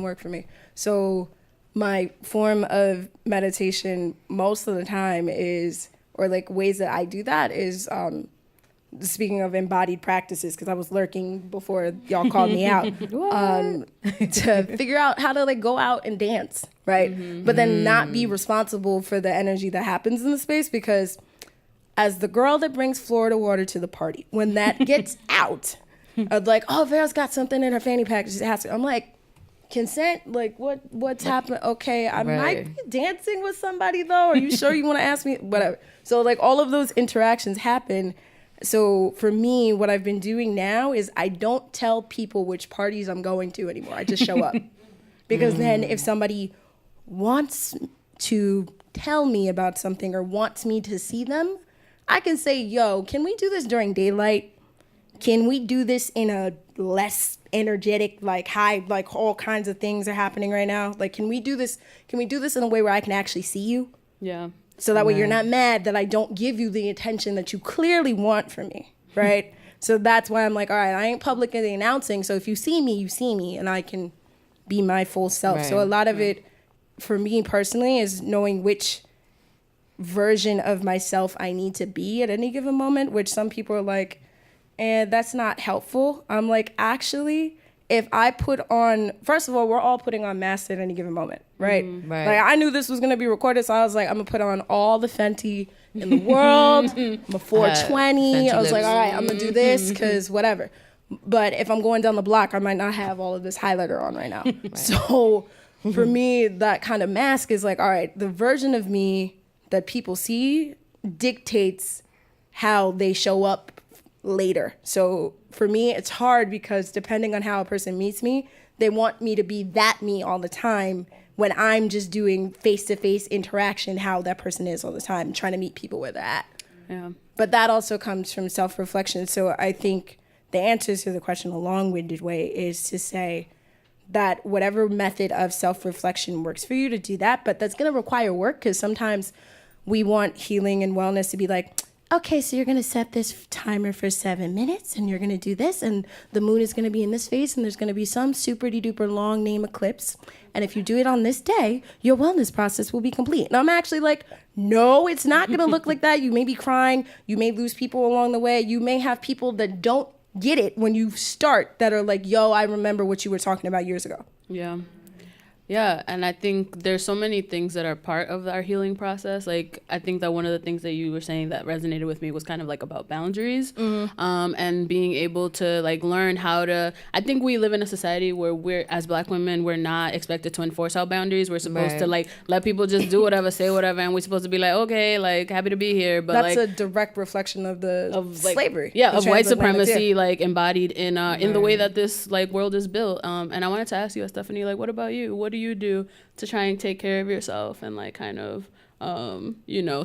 work for me. So my form of meditation most of the time is, or like ways that I do that is, speaking of embodied practices, because I was lurking before y'all called me out, to figure out how to like go out and dance, right? But then not be responsible for the energy that happens in the space, because as the girl that brings Florida water to the party, when that gets out, of like, oh, Vera's got something in her fanny pack, she has to, I'm like, consent, like what's happening? Okay, I might be dancing with somebody though. Are you sure you want to ask me? Whatever. So like all of those interactions happen. So for me, what I've been doing now is I don't tell people which parties I'm going to anymore. I just show up. Because then if somebody wants to tell me about something or wants me to see them, I can say, yo, can we do this during daylight? Can we do this in a less energetic, like high, like all kinds of things are happening right now? Like, can we do this in a way where I can actually see you? Yeah. So that way you're not mad that I don't give you the attention that you clearly want from me, right? So that's why I'm like, all right, I ain't publicly announcing. So if you see me, and I can be my full self. Right. So a lot of it, for me personally, is knowing which version of myself I need to be at any given moment, which some people are like, and that's not helpful. I'm like, actually, if I put on, first of all, we're all putting on masks at any given moment, right? Right. Like, I knew this was going to be recorded, so I was like, I'm going to put on all the Fenty in the world. I'm a 420. I was like, lips. all right, I'm going to do this because whatever. But if I'm going down the block, I might not have all of this highlighter on right now. So for me, that kind of mask is like, all right, the version of me that people see dictates how they show up later. So for me, it's hard because depending on how a person meets me, they want me to be that me all the time when I'm just doing face-to-face interaction, how that person is all the time, trying to meet people where they're at. Yeah. But that also comes from self-reflection. So I think the answer to the question, a long-winded way, is to say that whatever method of self-reflection works for you, to do that. But that's going to require work, because sometimes we want healing and wellness to be like, okay, so you're going to set this timer for 7 minutes and you're going to do this, and the moon is going to be in this phase, and there's going to be some super duper long name eclipse. And if you do it on this day, your wellness process will be complete. And I'm actually like, no, it's not going to look like that. You may be crying. You may lose people along the way. You may have people that don't get it when you start that are like, yo, I remember what you were talking about years ago. Yeah. Yeah, and I think there's so many things that are part of our healing process. Like, I think that one of the things that you were saying that resonated with me was kind of like about boundaries, and being able to like learn how to. I think we live in a society where we're, as Black women, we're not expected to enforce our boundaries. We're supposed to like let people just do whatever, say whatever, and we're supposed to be like, okay, like happy to be here. But that's like, a direct reflection of slavery. Yeah, the of white transatlantic, supremacy, like embodied in the way that this like world is built. And I wanted to ask you, Stephanie, like, what about you? What do you do to try and take care of yourself and like kind of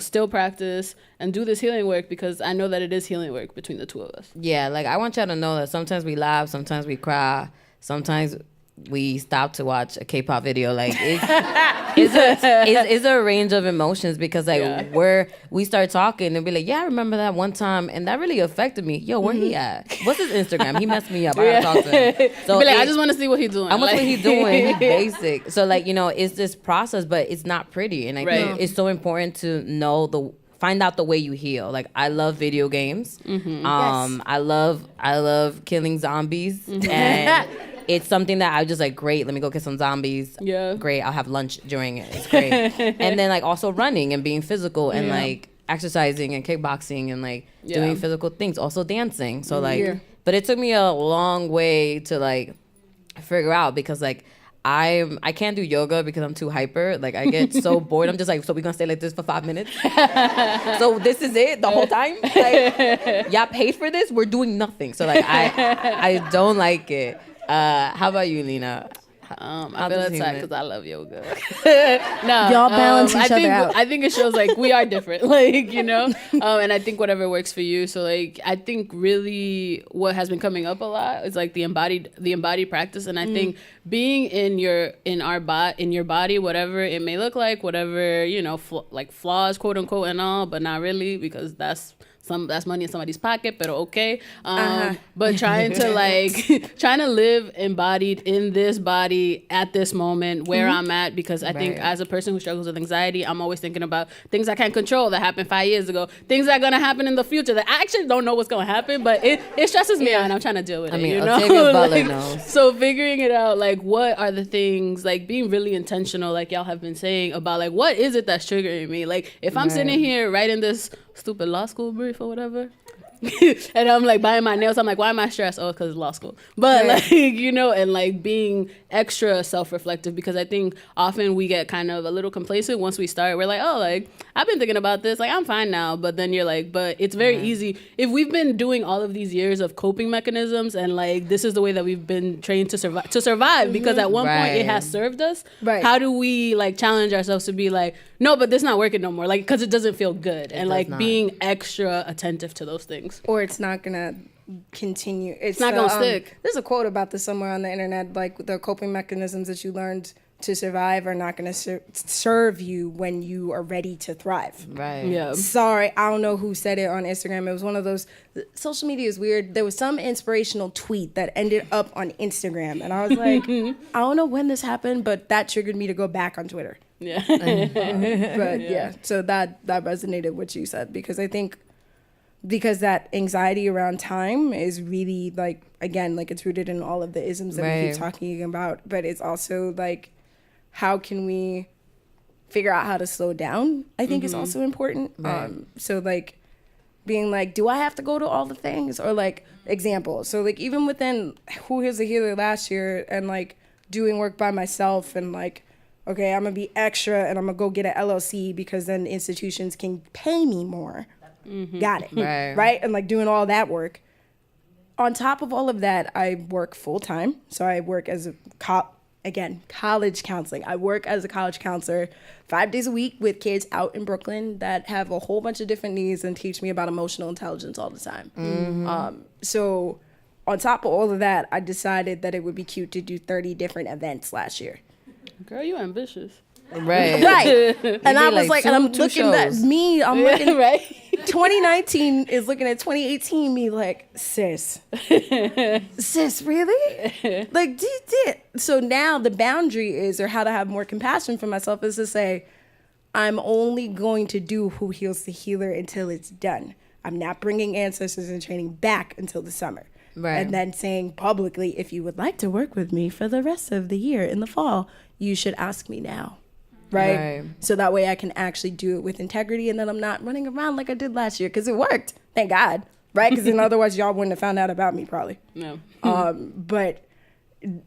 still practice and do this healing work, because I know that it is healing work between the two of us. Yeah, like I want y'all to know that sometimes we laugh, sometimes we cry, sometimes we stop to watch a K-pop video. Like it's a range of emotions, because like we start talking and be like, yeah, I remember that one time and that really affected me. Yo, where he at? What's his Instagram? He messed me up. I gotta talk to him. So be like, I just want to see what he's doing. I want to see what he's doing. He's basic. So like, it's this process, but it's not pretty. And I think it's so important to know find out the way you heal. Like, I love video games. Yes. I love killing zombies. And it's something that I just like, great, let me go get some zombies. Yeah. Great, I'll have lunch during it. It's great. And then like also running and being physical and like exercising and kickboxing and like doing physical things. Also dancing. So like, but it took me a long way to like figure out, because like I can't do yoga because I'm too hyper. Like I get so bored. I'm just like, so we're gonna stay like this for 5 minutes? So this is it the whole time? Like, y'all paid for this? We're doing nothing. So like I don't like it. How about you, Lina? I feel attacked because I love yoga. No, y'all balance each other out. I think it shows like we are different, like, and I think whatever works for you. So like, I think really what has been coming up a lot is like the embodied practice, and I think being in your body, whatever it may look like, whatever like flaws, quote unquote, and all, but not really, because that's money in somebody's pocket, but okay. But trying to live embodied in this body at this moment where I'm at, because I think as a person who struggles with anxiety, I'm always thinking about things I can't control that happened 5 years ago, things that are gonna happen in the future that I actually don't know what's gonna happen, but it stresses me out and I'm trying to deal with it. Octavia Butler knows. So figuring it out, like, what are the things, like being really intentional, like y'all have been saying about like, what is it that's triggering me? Like, if I'm sitting here writing this stupid law school brief or whatever, and I'm like buying my nails, I'm like, why am I stressed? Oh, because it's law school. But like, and like being extra self-reflective, because I think often we get kind of a little complacent once we start. We're like, oh, like I've been thinking about this, like I'm fine now. But then you're like, but it's very easy if we've been doing all of these years of coping mechanisms, and like this is the way that we've been trained to survive, because at one point it has served us. How do we like challenge ourselves to be like, no, but this not working no more, like, because it doesn't feel good, and like being extra attentive to those things. Or it's not gonna continue. It's not gonna stick. There's a quote about this somewhere on the internet, like the coping mechanisms that you learned to survive are not gonna serve you when you are ready to thrive. Right. Yeah. Sorry, I don't know who said it on Instagram. It was one of those. Social media is weird. There was some inspirational tweet that ended up on Instagram, and I was like, I don't know when this happened, but that triggered me to go back on Twitter. Yeah. But yeah, so that resonated with what you said, because I think because that anxiety around time is really like, again, like it's rooted in all of the isms that we keep talking about, but it's also like, how can we figure out how to slow down, I think is also important. So like being like, do I have to go to all the things? Or like, example, so like even within Who Heals a Healer last year, and like doing work by myself, and like, okay, I'm gonna be extra and I'm gonna go get an LLC because then institutions can pay me more. Got it. Right? And like doing all that work. On top of all of that, I work full time. So I work as a college counseling. I work as a college counselor 5 days a week with kids out in Brooklyn that have a whole bunch of different needs and teach me about emotional intelligence all the time. So on top of all of that, I decided that it would be cute to do 30 different events last year. Girl, you ambitious. Right. And I was like, and I'm looking at me, I'm looking right. 2019 is looking at 2018 me like, sis, really? Like, so now the boundary is, or how to have more compassion for myself, is to say, I'm only going to do Who Heals the Healer until it's done. I'm not bringing Ancestors in Training back until the summer. And then saying publicly, if you would like to work with me for the rest of the year in the fall, you should ask me now. Right? So that way I can actually do it with integrity, and then I'm not running around like I did last year, because it worked. Thank God. Right? Because otherwise y'all wouldn't have found out about me probably. No. But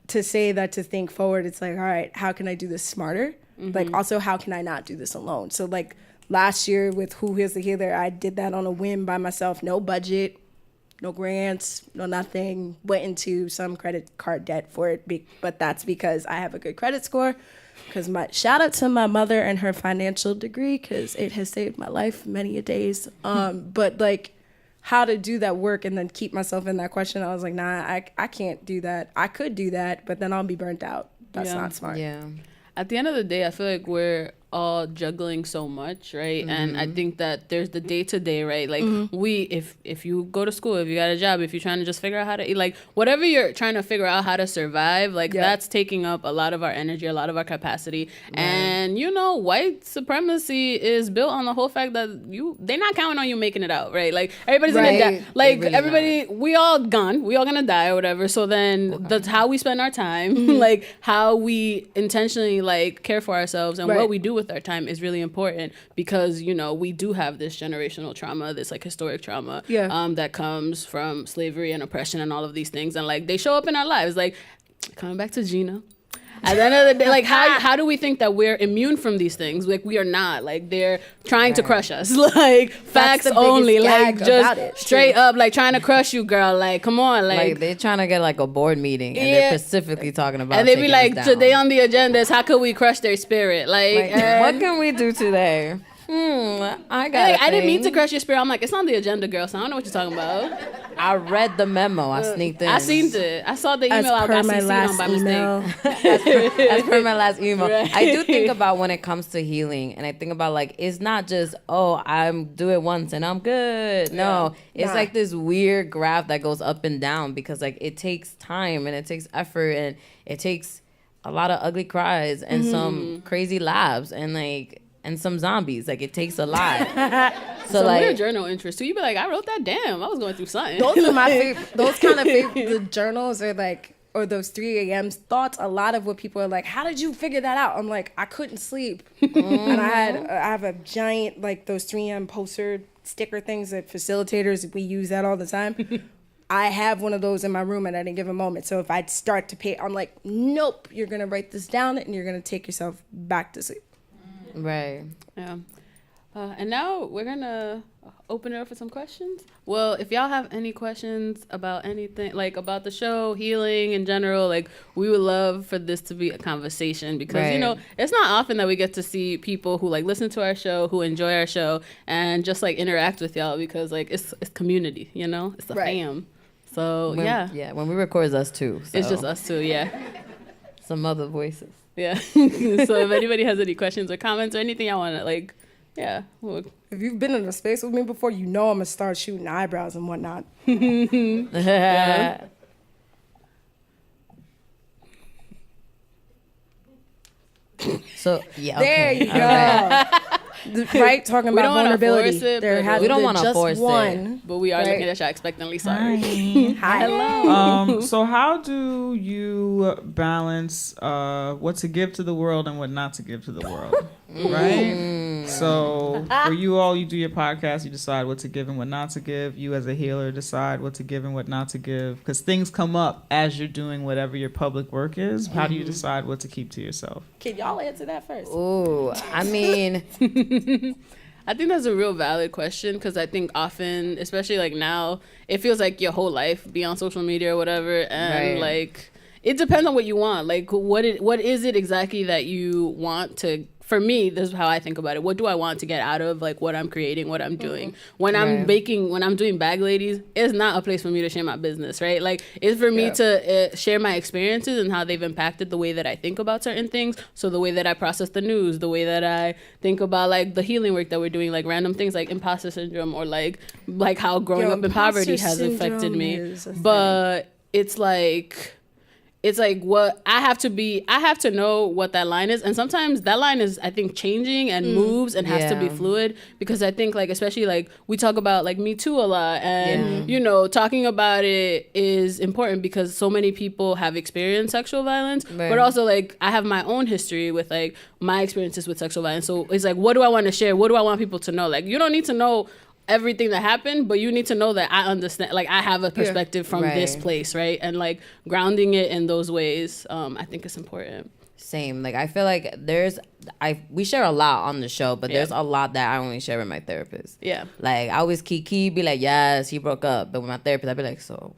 to say that, to think forward, it's like, all right, how can I do this smarter? Like, also, how can I not do this alone? So like last year with Who Heals the Healer, I did that on a whim by myself. No budget, no grants, no nothing. Went into some credit card debt for it. But that's because I have a good credit score. Because shout out to my mother and her financial degree, because it has saved my life many a days. But like, how to do that work and then keep myself in that question, I was like, nah, I can't do that. I could do that, but then I'll be burnt out. That's not smart. Yeah. At the end of the day, I feel like we're all juggling so much, right? And I think that there's the day-to-day, right? Like, if you go to school, if you got a job, if you're trying to just figure out how to eat, like, whatever you're trying to figure out how to survive, like, that's taking up a lot of our energy, a lot of our capacity. And, you know, white supremacy is built on the whole fact that they're not counting on you making it out, right? Like, everybody's gonna die. Like, really everybody, we all gone. We all gonna die or whatever. So then that's how we spend our time, like, how we intentionally, like, care for ourselves and what we do with our time is really important, because, you know, we do have this generational trauma, this like historic trauma that comes from slavery and oppression and all of these things, and like they show up in our lives. Like, coming back to Gina, at the end of the day, like, how do we think that we're immune from these things? Like, we are not. Like, they're trying to crush us. Like, facts only. Like, just straight up, like, trying to crush you, girl. Like, come on. Like they're trying to get like a board meeting, and they're specifically talking about. And they be like, today on the agenda is how could we crush their spirit? Like what can we do today? I didn't mean to crush your spirit. I'm like, it's on the agenda, girl, so I don't know what you're talking about. I read the memo. I sneaked in. I seen it. I saw the email. I got CC'd on by mistake. As per my last email. Right. I do think about when it comes to healing, and I think about like, it's not just, do it once and I'm good. No, it's like this weird graph that goes up and down, because like it takes time and it takes effort and it takes a lot of ugly cries and some crazy laughs and some zombies. Like, it takes a lot. So some like weird journal interest too. You be like, I wrote that. Damn, I was going through something. Those are my favorite. Those kind of the journals are like, or those 3 a.m. thoughts. A lot of what people are like, how did you figure that out? I'm like, I couldn't sleep, and I have a giant, like, those 3 a.m. poster sticker things that facilitators, we use that all the time. I have one of those in my room at any given moment. So if I start to pay, I'm like, nope, you're gonna write this down and you're gonna take yourself back to sleep. Right. Yeah. And now we're gonna open it up for some questions. Well, if y'all have any questions about anything, like about the show, healing in general, like, we would love for this to be a conversation, because you know, it's not often that we get to see people who like listen to our show, who enjoy our show, and just like interact with y'all, because like it's community, you know, it's a fam. So when we record, it's us too. So. It's just us two, Some other voices. Yeah. So if anybody has any questions or comments or anything I want to, like, if you've been in a space with me before, you know I'm gonna start shooting eyebrows and whatnot. So there you go. Right, talking about vulnerability. We don't want to force it, but we are looking at y'all expectantly. Sorry. Hi. Hello. So how do you balance what to give to the world and what not to give to the world? Right. So for you all, you do your podcast, you decide what to give and what not to give. You as a healer decide what to give and what not to give, because things come up as you're doing whatever your public work is. How do you decide what to keep to yourself? Can y'all answer that first? Oh, I mean, I think that's a real valid question, because I think often, especially like now, it feels like your whole life be on social media or whatever, and like it depends on what you want. Like, what is it exactly that you want to? For me, this is how I think about it. What do I want to get out of like what I'm creating, what I'm doing? When I'm baking, when I'm doing Bag Ladies, it's not a place for me to share my business, right? Like, it's for me to share my experiences and how they've impacted the way that I think about certain things. So the way that I process the news, the way that I think about like the healing work that we're doing, like random things like imposter syndrome, or like how growing up in poverty has affected me. But it's like, it's like what I have to know what that line is. And sometimes that line is, I think, changing and moves and has to be fluid, because I think like, especially like we talk about like Me Too a lot, and you know, talking about it is important because so many people have experienced sexual violence, but also like I have my own history with like my experiences with sexual violence. So it's like, what do I want to share? What do I want people to know? Like, you don't need to know everything that happened, but you need to know that I understand, like I have a perspective from this place, right? And like grounding it in those ways, I think is important. Same. Like I feel like we share a lot on the show, but there's a lot that I only share with my therapist. Yeah. Like I always kiki be like, yes, he broke up, but with my therapist I'd be like, so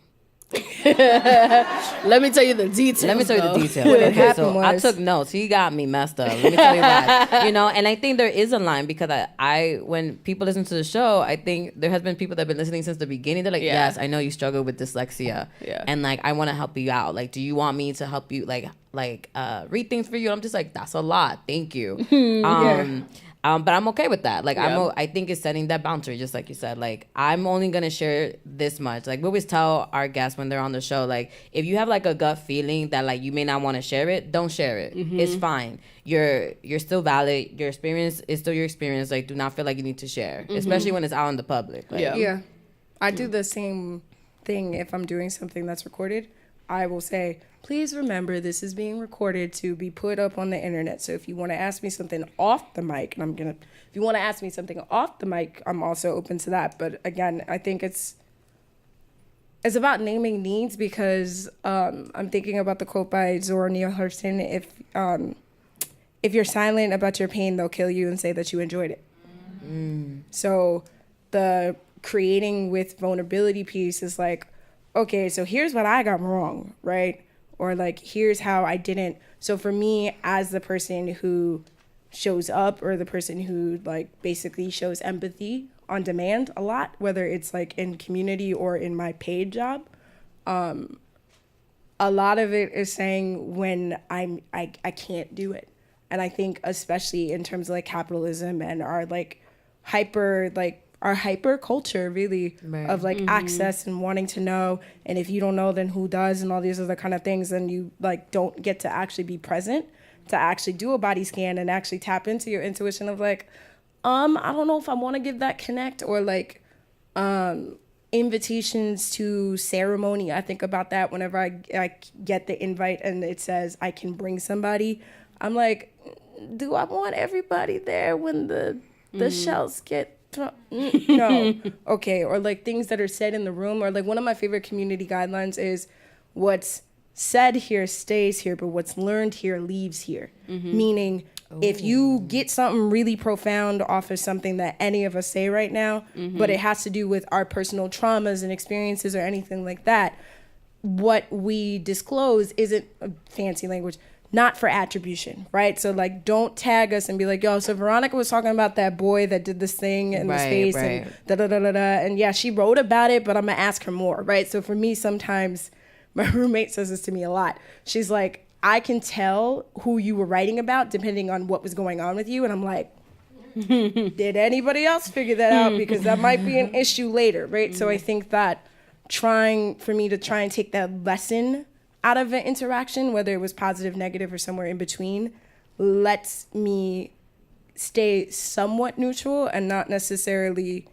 let me tell you the details. Okay, so I took notes. He got me messed up. Let me tell you why. You know, and I think there is a line, because I when people listen to the show, I think there has been people that have been listening since the beginning. They're like, yes, I know you struggle with dyslexia. Yeah. And like, I want to help you out. Like, do you want me to help you like read things for you? I'm just like, that's a lot. Thank you. But I'm okay with that. Like, I think it's setting that boundary, just like you said. Like, I'm only going to share this much. Like, we always tell our guests when they're on the show, like, if you have, like, a gut feeling that, like, you may not want to share it, don't share it. It's fine. You're still valid. Your experience is still your experience. Like, do not feel like you need to share, especially when it's out in the public. Like, I do the same thing if I'm doing something that's recorded. I will say, please remember this is being recorded to be put up on the internet. So if you want to ask me something off the mic, and if you want to ask me something off the mic, I'm also open to that. But again, I think it's about naming needs, because I'm thinking about the quote by Zora Neale Hurston: if you're silent about your pain, they'll kill you and say that you enjoyed it. So the creating with vulnerability piece is like, okay, so here's what I got wrong, right? Or like, here's how I didn't. So for me, as the person who shows up, or the person who like basically shows empathy on demand a lot, whether it's like in community or in my paid job, a lot of it is saying when I can't do it. And I think especially in terms of like capitalism and our like our hyper culture, really, of like access and wanting to know, and if you don't know, then who does, and all these other kind of things, then you like don't get to actually be present, to actually do a body scan and actually tap into your intuition of like, I don't know if I want to give that connect, or like invitations to ceremony. I think about that whenever I get the invite and it says I can bring somebody. I'm like, do I want everybody there when the shells get no. Okay. Or like things that are said in the room, or like one of my favorite community guidelines is what's said here stays here, but what's learned here leaves here. Meaning, if you get something really profound off of something that any of us say right now, but it has to do with our personal traumas and experiences or anything like that, what we disclose isn't a fancy language, not for attribution, right? So like, don't tag us and be like, yo, so Veronica was talking about that boy that did this thing in the space and da-da-da-da-da. And yeah, she wrote about it, but I'm gonna ask her more, right? So for me, sometimes my roommate says this to me a lot. She's like, I can tell who you were writing about depending on what was going on with you. And I'm like, did anybody else figure that out? Because that might be an issue later, right? So I think that trying and take that lesson out of an interaction, whether it was positive, negative, or somewhere in between, lets me stay somewhat neutral and not necessarily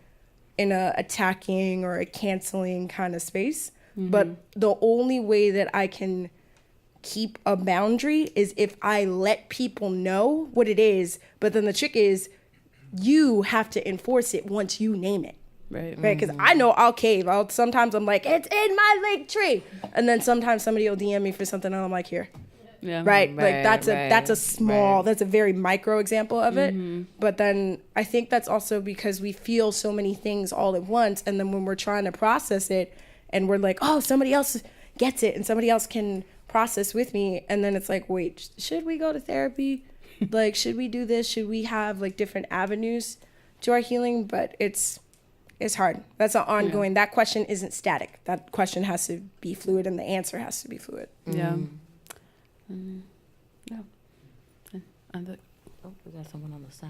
in a attacking or a canceling kind of space. But the only way that I can keep a boundary is if I let people know what it is. But then the trick is you have to enforce it once you name it. Right, because I know I'll cave. Sometimes I'm like, it's in my link tree, and then sometimes somebody will DM me for something, and I'm like, here, like that's a very micro example of it. But then I think that's also because we feel so many things all at once, and then when we're trying to process it, and we're like, oh, somebody else gets it, and somebody else can process with me, and then it's like, wait, should we go to therapy? Like, should we do this? Should we have like different avenues to our healing? But it's hard. That's an ongoing. That question isn't static. That question has to be fluid, and the answer has to be fluid. Yeah. Yeah. And we got someone on the side.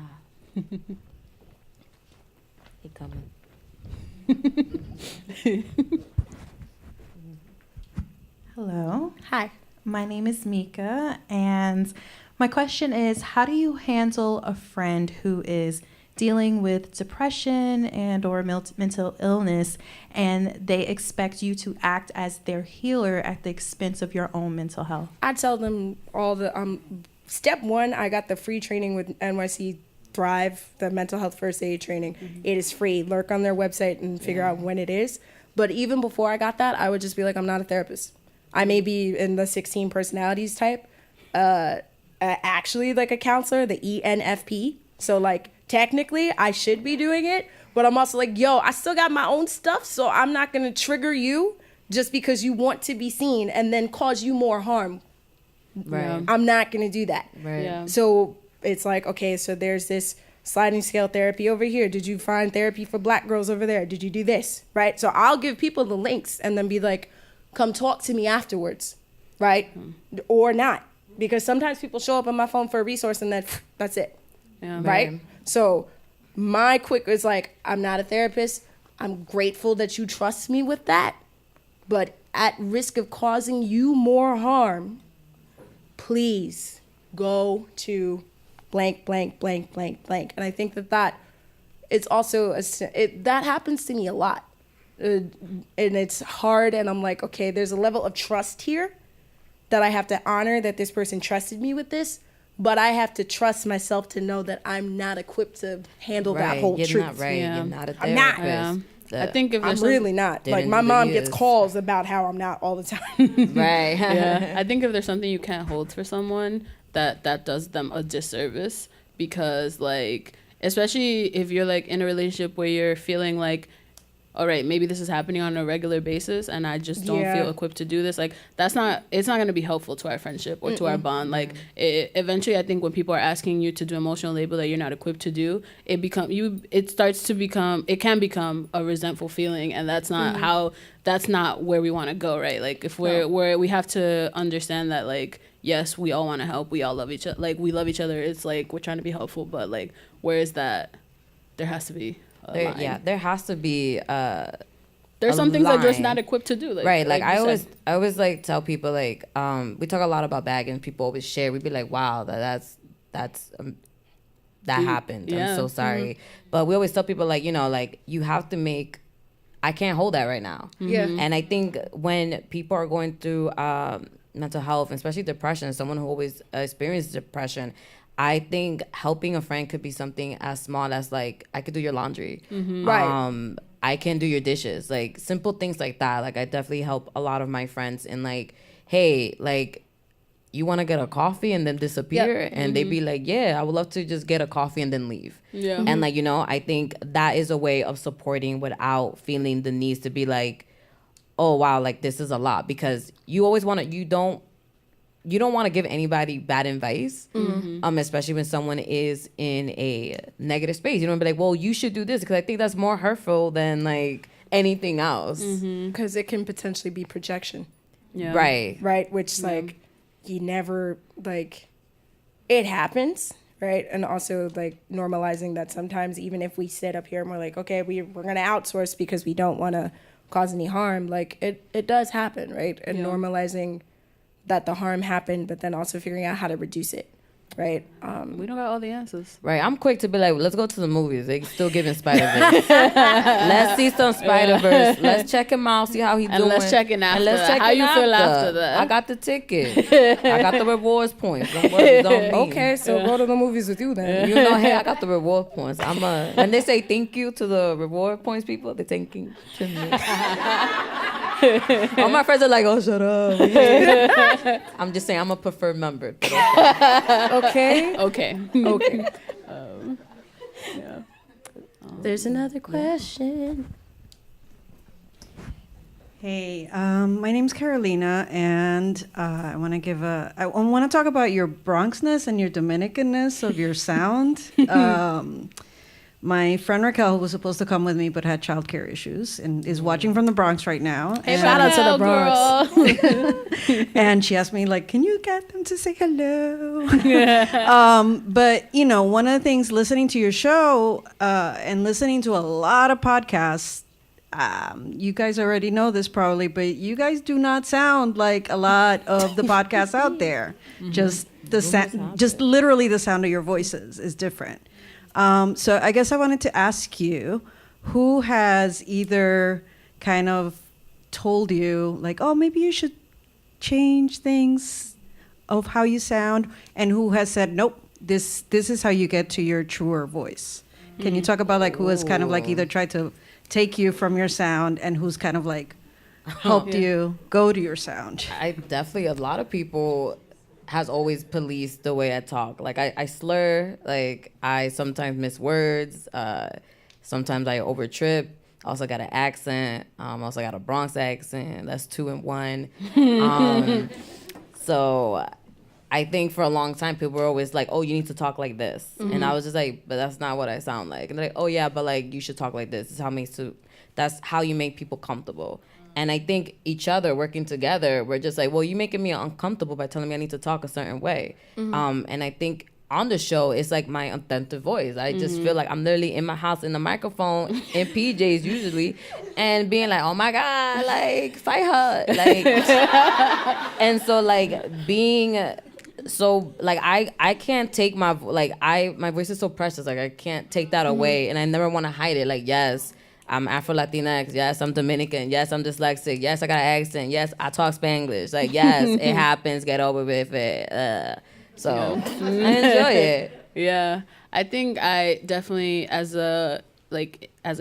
He coming. Hello. Hi. My name is Mika, and my question is, how do you handle a friend who is dealing with depression and or mental illness, and they expect you to act as their healer at the expense of your own mental health? I tell them all the step one, I got the free training with NYC Thrive, the mental health first aid training. It is free. Lurk on their website and figure out when it is. But even before I got that, I would just be like, I'm not a therapist. I may be in the 16 personalities type, actually like a counselor, the ENFP. So like technically I should be doing it, but I'm also like, yo, I still got my own stuff, so I'm not gonna trigger you just because you want to be seen and then cause you more harm. Right. I'm not gonna do that. Right. Yeah. So it's like, okay, so there's this sliding scale therapy over here. Did you find therapy for black girls over there? Did you do this? Right? So I'll give people the links and then be like, come talk to me afterwards, right? Or not. Because sometimes people show up on my phone for a resource and that's it, Yeah. right? So my quick is like, I'm not a therapist. I'm grateful that you trust me with that. But at risk of causing you more harm, please go to blank, blank, blank, blank, blank. And I think that it's also, that happens to me a lot. And it's hard, and I'm like, okay, there's a level of trust here that I have to honor that this person trusted me with this, but I have to trust myself to know that I'm not equipped to handle that whole You're truth. not right. Yeah. You're not a I'm not. therapist. I think if I'm there's really not. Like, my mom gets calls about how I'm not all the time. right. yeah, I think if there's something you can't hold for someone, that does them a disservice, because like, especially if you're like in a relationship where you're feeling like, all right, maybe this is happening on a regular basis and I just don't feel equipped to do this. Like, it's not going to be helpful to our friendship or to our bond. Like, eventually, I think when people are asking you to do emotional labor that you're not equipped to do, it can become a resentful feeling, and that's not where we want to go, right? Like, if we have to understand that, like, yes, we all want to help, we all love each other, like, we love each other, it's like we're trying to be helpful, but like, where is that? There has to be there has to be there's some things that we're just not equipped to do, right. Like I always like tell people, like, we talk a lot about bagging, people always share, we'd be like, wow, that happened, I'm so sorry. But we always tell people, like, you know, like, you have to I can't hold that right now. And I think when people are going through mental health, especially depression, someone who always experienced depression, I think helping a friend could be something as small as, like, I could do your laundry. Right. I can do your dishes. Like, simple things like that. Like, I definitely help a lot of my friends in, like, hey, like, you want to get a coffee and then disappear? And they'd be like, yeah, I would love to just get a coffee and then leave. And, like, you know, I think that is a way of supporting without feeling the needs to be like, oh, wow, like, this is a lot. Because you always want to, you don't want to give anybody bad advice, especially when someone is in a negative space. You don't be like, well, you should do this, because I think that's more hurtful than, like, anything else. Because it can potentially be projection. Yeah. Right, which, like, you never, like, it happens, right? And also, like, normalizing that sometimes even if we sit up here and we're like, okay, we're going to outsource because we don't want to cause any harm, like, it does happen, right? And normalizing that the harm happened, but then also figuring out how to reduce it, right? We don't got all the answers. Right. I'm quick to be like, let's go to the movies. They still giving Spider-Verse. Let's see some Spider-Verse. Let's check him out, see how he's doing. And let's check in after. And let's check how in you feel after that. I got the ticket. I got the rewards points. Don't worry, don't me. Okay, so go to the movies with you then. You know, hey, I got the reward points. When they say thank you to the reward points people, they're thanking to me. All my friends are like, oh, shut up. I'm just saying, I'm a preferred member. Okay. Okay. There's another question. Hey, my name's Carolina, and I want to talk about your Bronxness and your Dominicanness of your sound. My friend Raquel was supposed to come with me, but had childcare issues, and is watching from the Bronx right now. Hey, shout out to the Bronx. And she asked me, like, can you get them to say hello? But, you know, one of the things listening to your show and listening to a lot of podcasts, you guys already know this probably, but you guys do not sound like a lot of the podcasts out there. Just just literally the sound of your voices is different. So I guess I wanted to ask you, who has either kind of told you like, oh, maybe you should change things of how you sound, and who has said, nope, this is how you get to your truer voice? Can you talk about like who has kind of like either tried to take you from your sound and who's kind of like helped you go to your sound? I definitely, a lot of people has always policed the way I talk. Like I slur, like I sometimes miss words, sometimes I over trip. Also got an accent, also got a Bronx accent. That's 2 in 1. So I think for a long time, people were always like, oh, you need to talk like this. And I was just like, but that's not what I sound like. And they're like, oh, yeah, but like, you should talk like this. That's how you make people comfortable. And I think each other working together, we're just like, well, you're making me uncomfortable by telling me I need to talk a certain way. And I think on the show, it's like my authentic voice. I just feel like I'm literally in my house in the microphone in PJs usually, and being like, oh my God, like, fight her. Like, and so like being... So like I can't take my voice is so precious, like I can't take that away, and I never want to hide it. Like, yes, I'm Afro-Latinx, yes, I'm Dominican, yes, I'm dyslexic, yes, I got an accent, yes, I talk Spanglish, like, yes, it happens, get over with it. So I enjoy it. Yeah, I think I definitely as a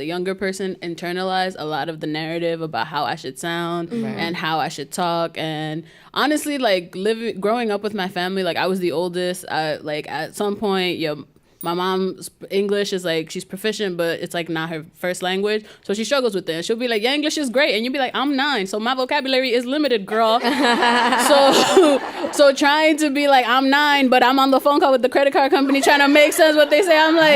younger person internalize a lot of the narrative about how I should sound and how I should talk. And honestly, like growing up with my family, like I was the oldest. Like at some point, my mom's English is like, she's proficient, but it's like not her first language. So she struggles with it. She'll be like, yeah, English is great. And you'll be like, I'm 9. So my vocabulary is limited, girl. So trying to be like, I'm 9, but I'm on the phone call with the credit card company trying to make sense what they say. I'm like,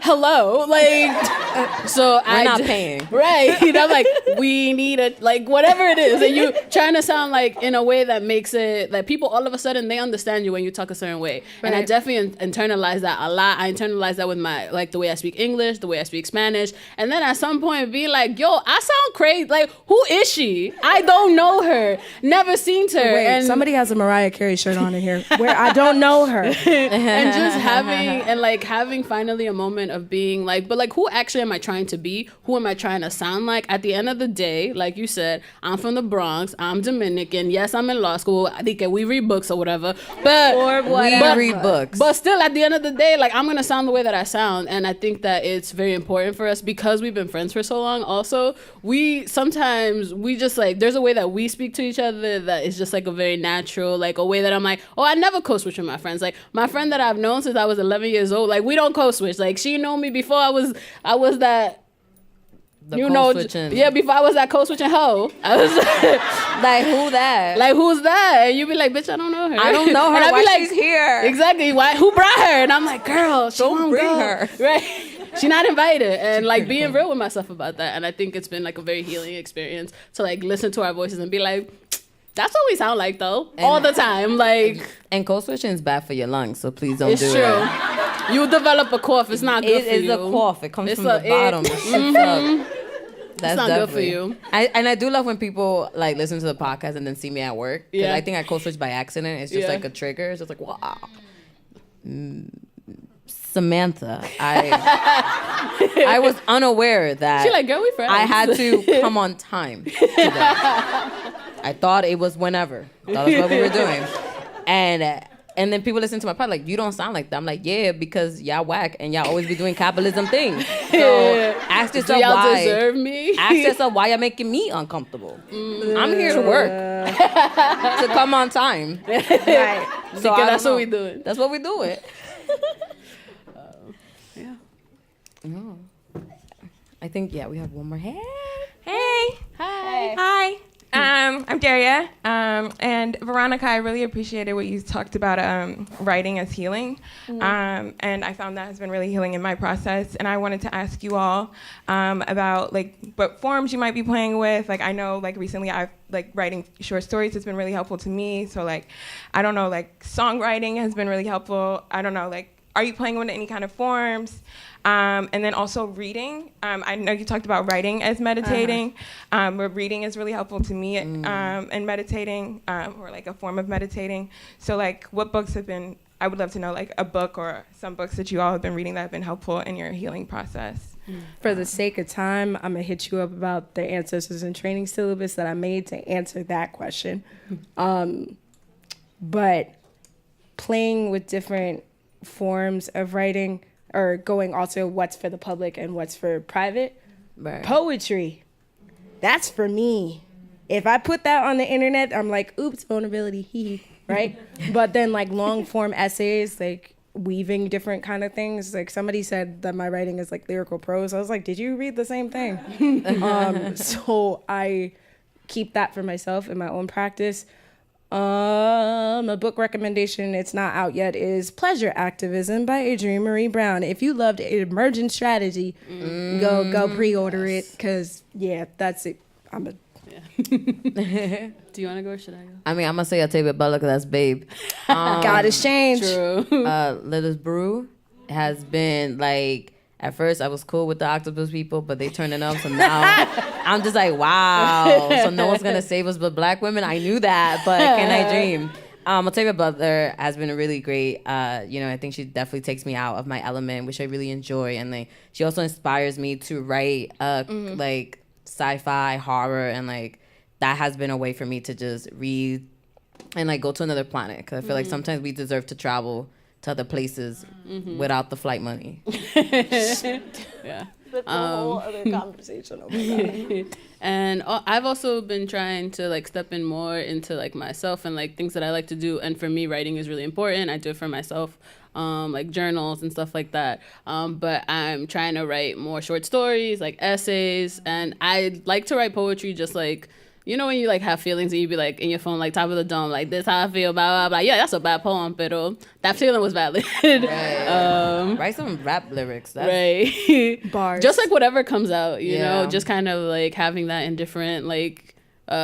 hello. Like, so We're not paying. Right. I'm like, we need it, like whatever it is. And you trying to sound like in a way that makes it, that people all of a sudden, they understand you when you talk a certain way. Right. And I definitely internalize that a lot. I internalize that with my, like, the way I speak English, the way I speak Spanish, and then at some point be like, yo, I sound crazy. Like, who is she? I don't know her. Never seen her. Wait, and somebody has a Mariah Carey shirt on in here where I don't know her. And just having finally a moment of being like, but like, who actually am I trying to be? Who am I trying to sound like? At the end of the day, like you said, I'm from the Bronx. I'm Dominican. Yes, I'm in law school. I think we read books or whatever. But we read books. But still, at the end of the day, like, I'm gonna sound the way that I sound, and I think that it's very important for us because we've been friends for so long. Also, we just like, there's a way that we speak to each other that is just like a very natural, like a way that I'm like, oh, I never code switch with my friends. Like my friend that I've known since I was 11 years old, like we don't code switch. Like she knew me before I was that. Before I was that code switching hoe. I was like, who that? Like, who's that? And you be like, bitch, I don't know her. I don't know her. And I Why be like, she's here? Exactly. Why? Who brought her? And I'm like, girl, she don't won't bring go. her. Right? She not invited. And like being real with myself about that. And I think it's been like a very healing experience to like listen to our voices and be like, that's what we sound like though, all the time. Like, and code switching is bad for your lungs, so please don't do it. It's true. You develop a cough. It's not good for you. It is a cough. It comes from the bottom. That's not good for you. I do love when people like listen to the podcast and then see me at work. Yeah. I think I code switch by accident. It's just like a trigger. It's just like, wow. Samantha, I was unaware that she like, girl, we friends. I had to come on time today. I thought it was whenever. That was what we were doing. And then people listen to my pod like, you don't sound like that. I'm like, yeah, because y'all whack and y'all always be doing capitalism things. So ask yourself y'all why. Deserve me? Ask yourself why y'all making me uncomfortable. I'm here to work. To come on time. Right. So that's what we doing. That's what we doing. Yeah. Oh. I think, we have one more. Hey. Hi. I'm Daria, and Veronica, I really appreciated what you talked about writing as healing, and I found that has been really healing in my process, and I wanted to ask you all about like what forms you might be playing with. Like I know like recently I've like writing short stories has been really helpful to me, so like I don't know, like songwriting has been really helpful. I don't know, like are you playing with any kind of forms? And then also reading. I know you talked about writing as meditating, but reading is really helpful to me in meditating, or like a form of meditating. So like what books have been, I would love to know like a book or some books that you all have been reading that have been helpful in your healing process. For the sake of time, I'm going to hit you up about the ancestors and training syllabus that I made to answer that question. But playing with different forms of writing, or going also what's for the public and what's for private. Right. Poetry, that's for me. If I put that on the internet, I'm like, oops, vulnerability, hee, right? But then like long form essays, like weaving different kind of things. Like somebody said that my writing is like lyrical prose. I was like, did you read the same thing? So I keep that for myself in my own practice. A book recommendation, it's not out yet, is Pleasure Activism by Adrienne Marie Brown. If you loved Emergent Strategy, go pre-order it, because that's it. Do you want to go or should I go? I mean, I'm gonna say Octavia Butler because that's Babe. God has changed. True. Ladiez Brew has been like, at first I was cool with the octopus people, but they turning up, so now I'm just like, wow. So no one's gonna save us but black women. I knew that, but can I dream? Octavia Butler has been really great. I think she definitely takes me out of my element, which I really enjoy, and like she also inspires me to write like sci-fi, horror, and like that has been a way for me to just read and like go to another planet, because I feel like sometimes we deserve to travel to other places without the flight money. Yeah. That's a whole other conversation. Oh my God. And I've also been trying to like step in more into like myself and like things that I like to do. And for me, writing is really important. I do it for myself, like journals and stuff like that. But I'm trying to write more short stories, like essays. And I like to write poetry, just like, you know, when you like have feelings and you be like in your phone, like top of the dome, like this how I feel, blah blah blah. Yeah, that's a bad poem, pero that feeling was valid. Right. Write some rap lyrics. That's Right. Bars. Just like whatever comes out, you Yeah. know, just kind of like having that in different like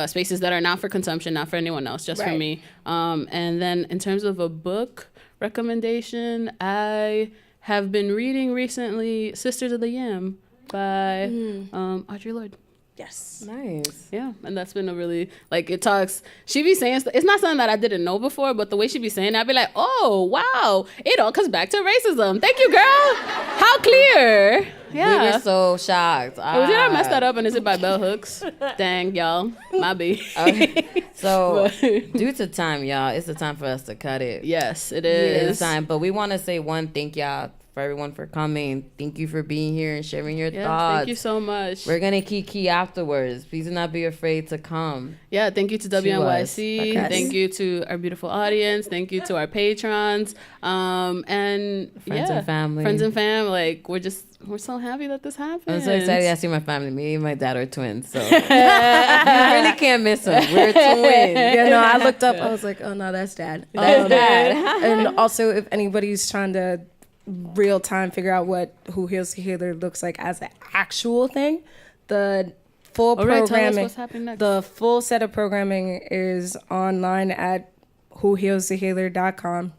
spaces that are not for consumption, not for anyone else, just for Right. me. And then in terms of a book recommendation, I have been reading recently Sisters of the Yam by Audre Lorde. Yes. nice. Yeah, and that's been a really, like, it talks, she be saying, it's not something that I didn't know before, but the way she be saying it, I'd be like, oh, wow, it all comes back to racism. Thank you, girl. How clear. Yeah. We were so shocked. Did I mess that up, and is it by Bell Hooks? Dang, y'all. My B. Okay. So, due to time, y'all, it's the time for us to cut it. Yes, it It's is. time. But we want to say one, thank y'all for everyone for coming. Thank you for being here and sharing your thoughts. Thank you so much. We're going to kiki afterwards. Please do not be afraid to come. Yeah, thank you to WNYC. Thank you to our beautiful audience. Thank you to our patrons. And Friends and family. Friends and fam. Like, we're so happy that this happened. I'm so excited I see my family. Me and my dad are twins, so you really can't miss them. We're twins. Yeah, no, I looked up. I was like, oh no, that's dad. That's dad. And also, if anybody's trying to real time figure out what Who Heals the Healer looks like as an actual thing, the full programming, what's happening next. the full set of programming is online at whohealsthehealer.com.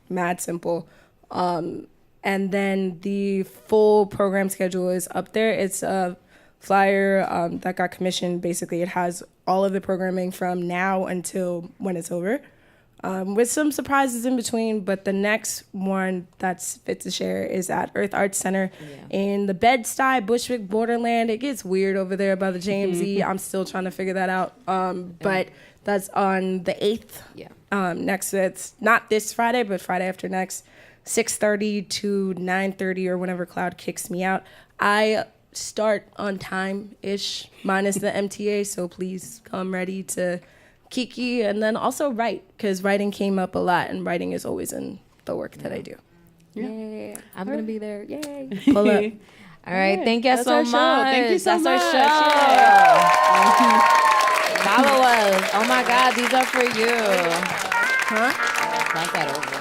Mad simple. And then the full program schedule is up there. It's a flyer that got commissioned. Basically, it has all of the programming from now until when it's over, with some surprises in between. But the next one that's fit to share is at Earth Arts Center in the Bed-Stuy, Bushwick borderland. It gets weird over there by the JMZ. I'm still trying to figure that out. But that's on the 8th. Yeah. Next, it's not this Friday, but Friday after next. 6:30 to 9:30 or whenever Cloud kicks me out. I start on time-ish, minus the MTA, so please come ready to kiki and then also write, because writing came up a lot, and writing is always in the work that I do. Yay. I'm going to be there. Yay. Pull up. All right. Thank you so our much. show. Thank you so much. That's our show. Follow us. Oh, my God. These are for you. Huh? Pass that over.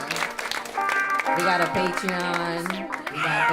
We got a Patreon. We got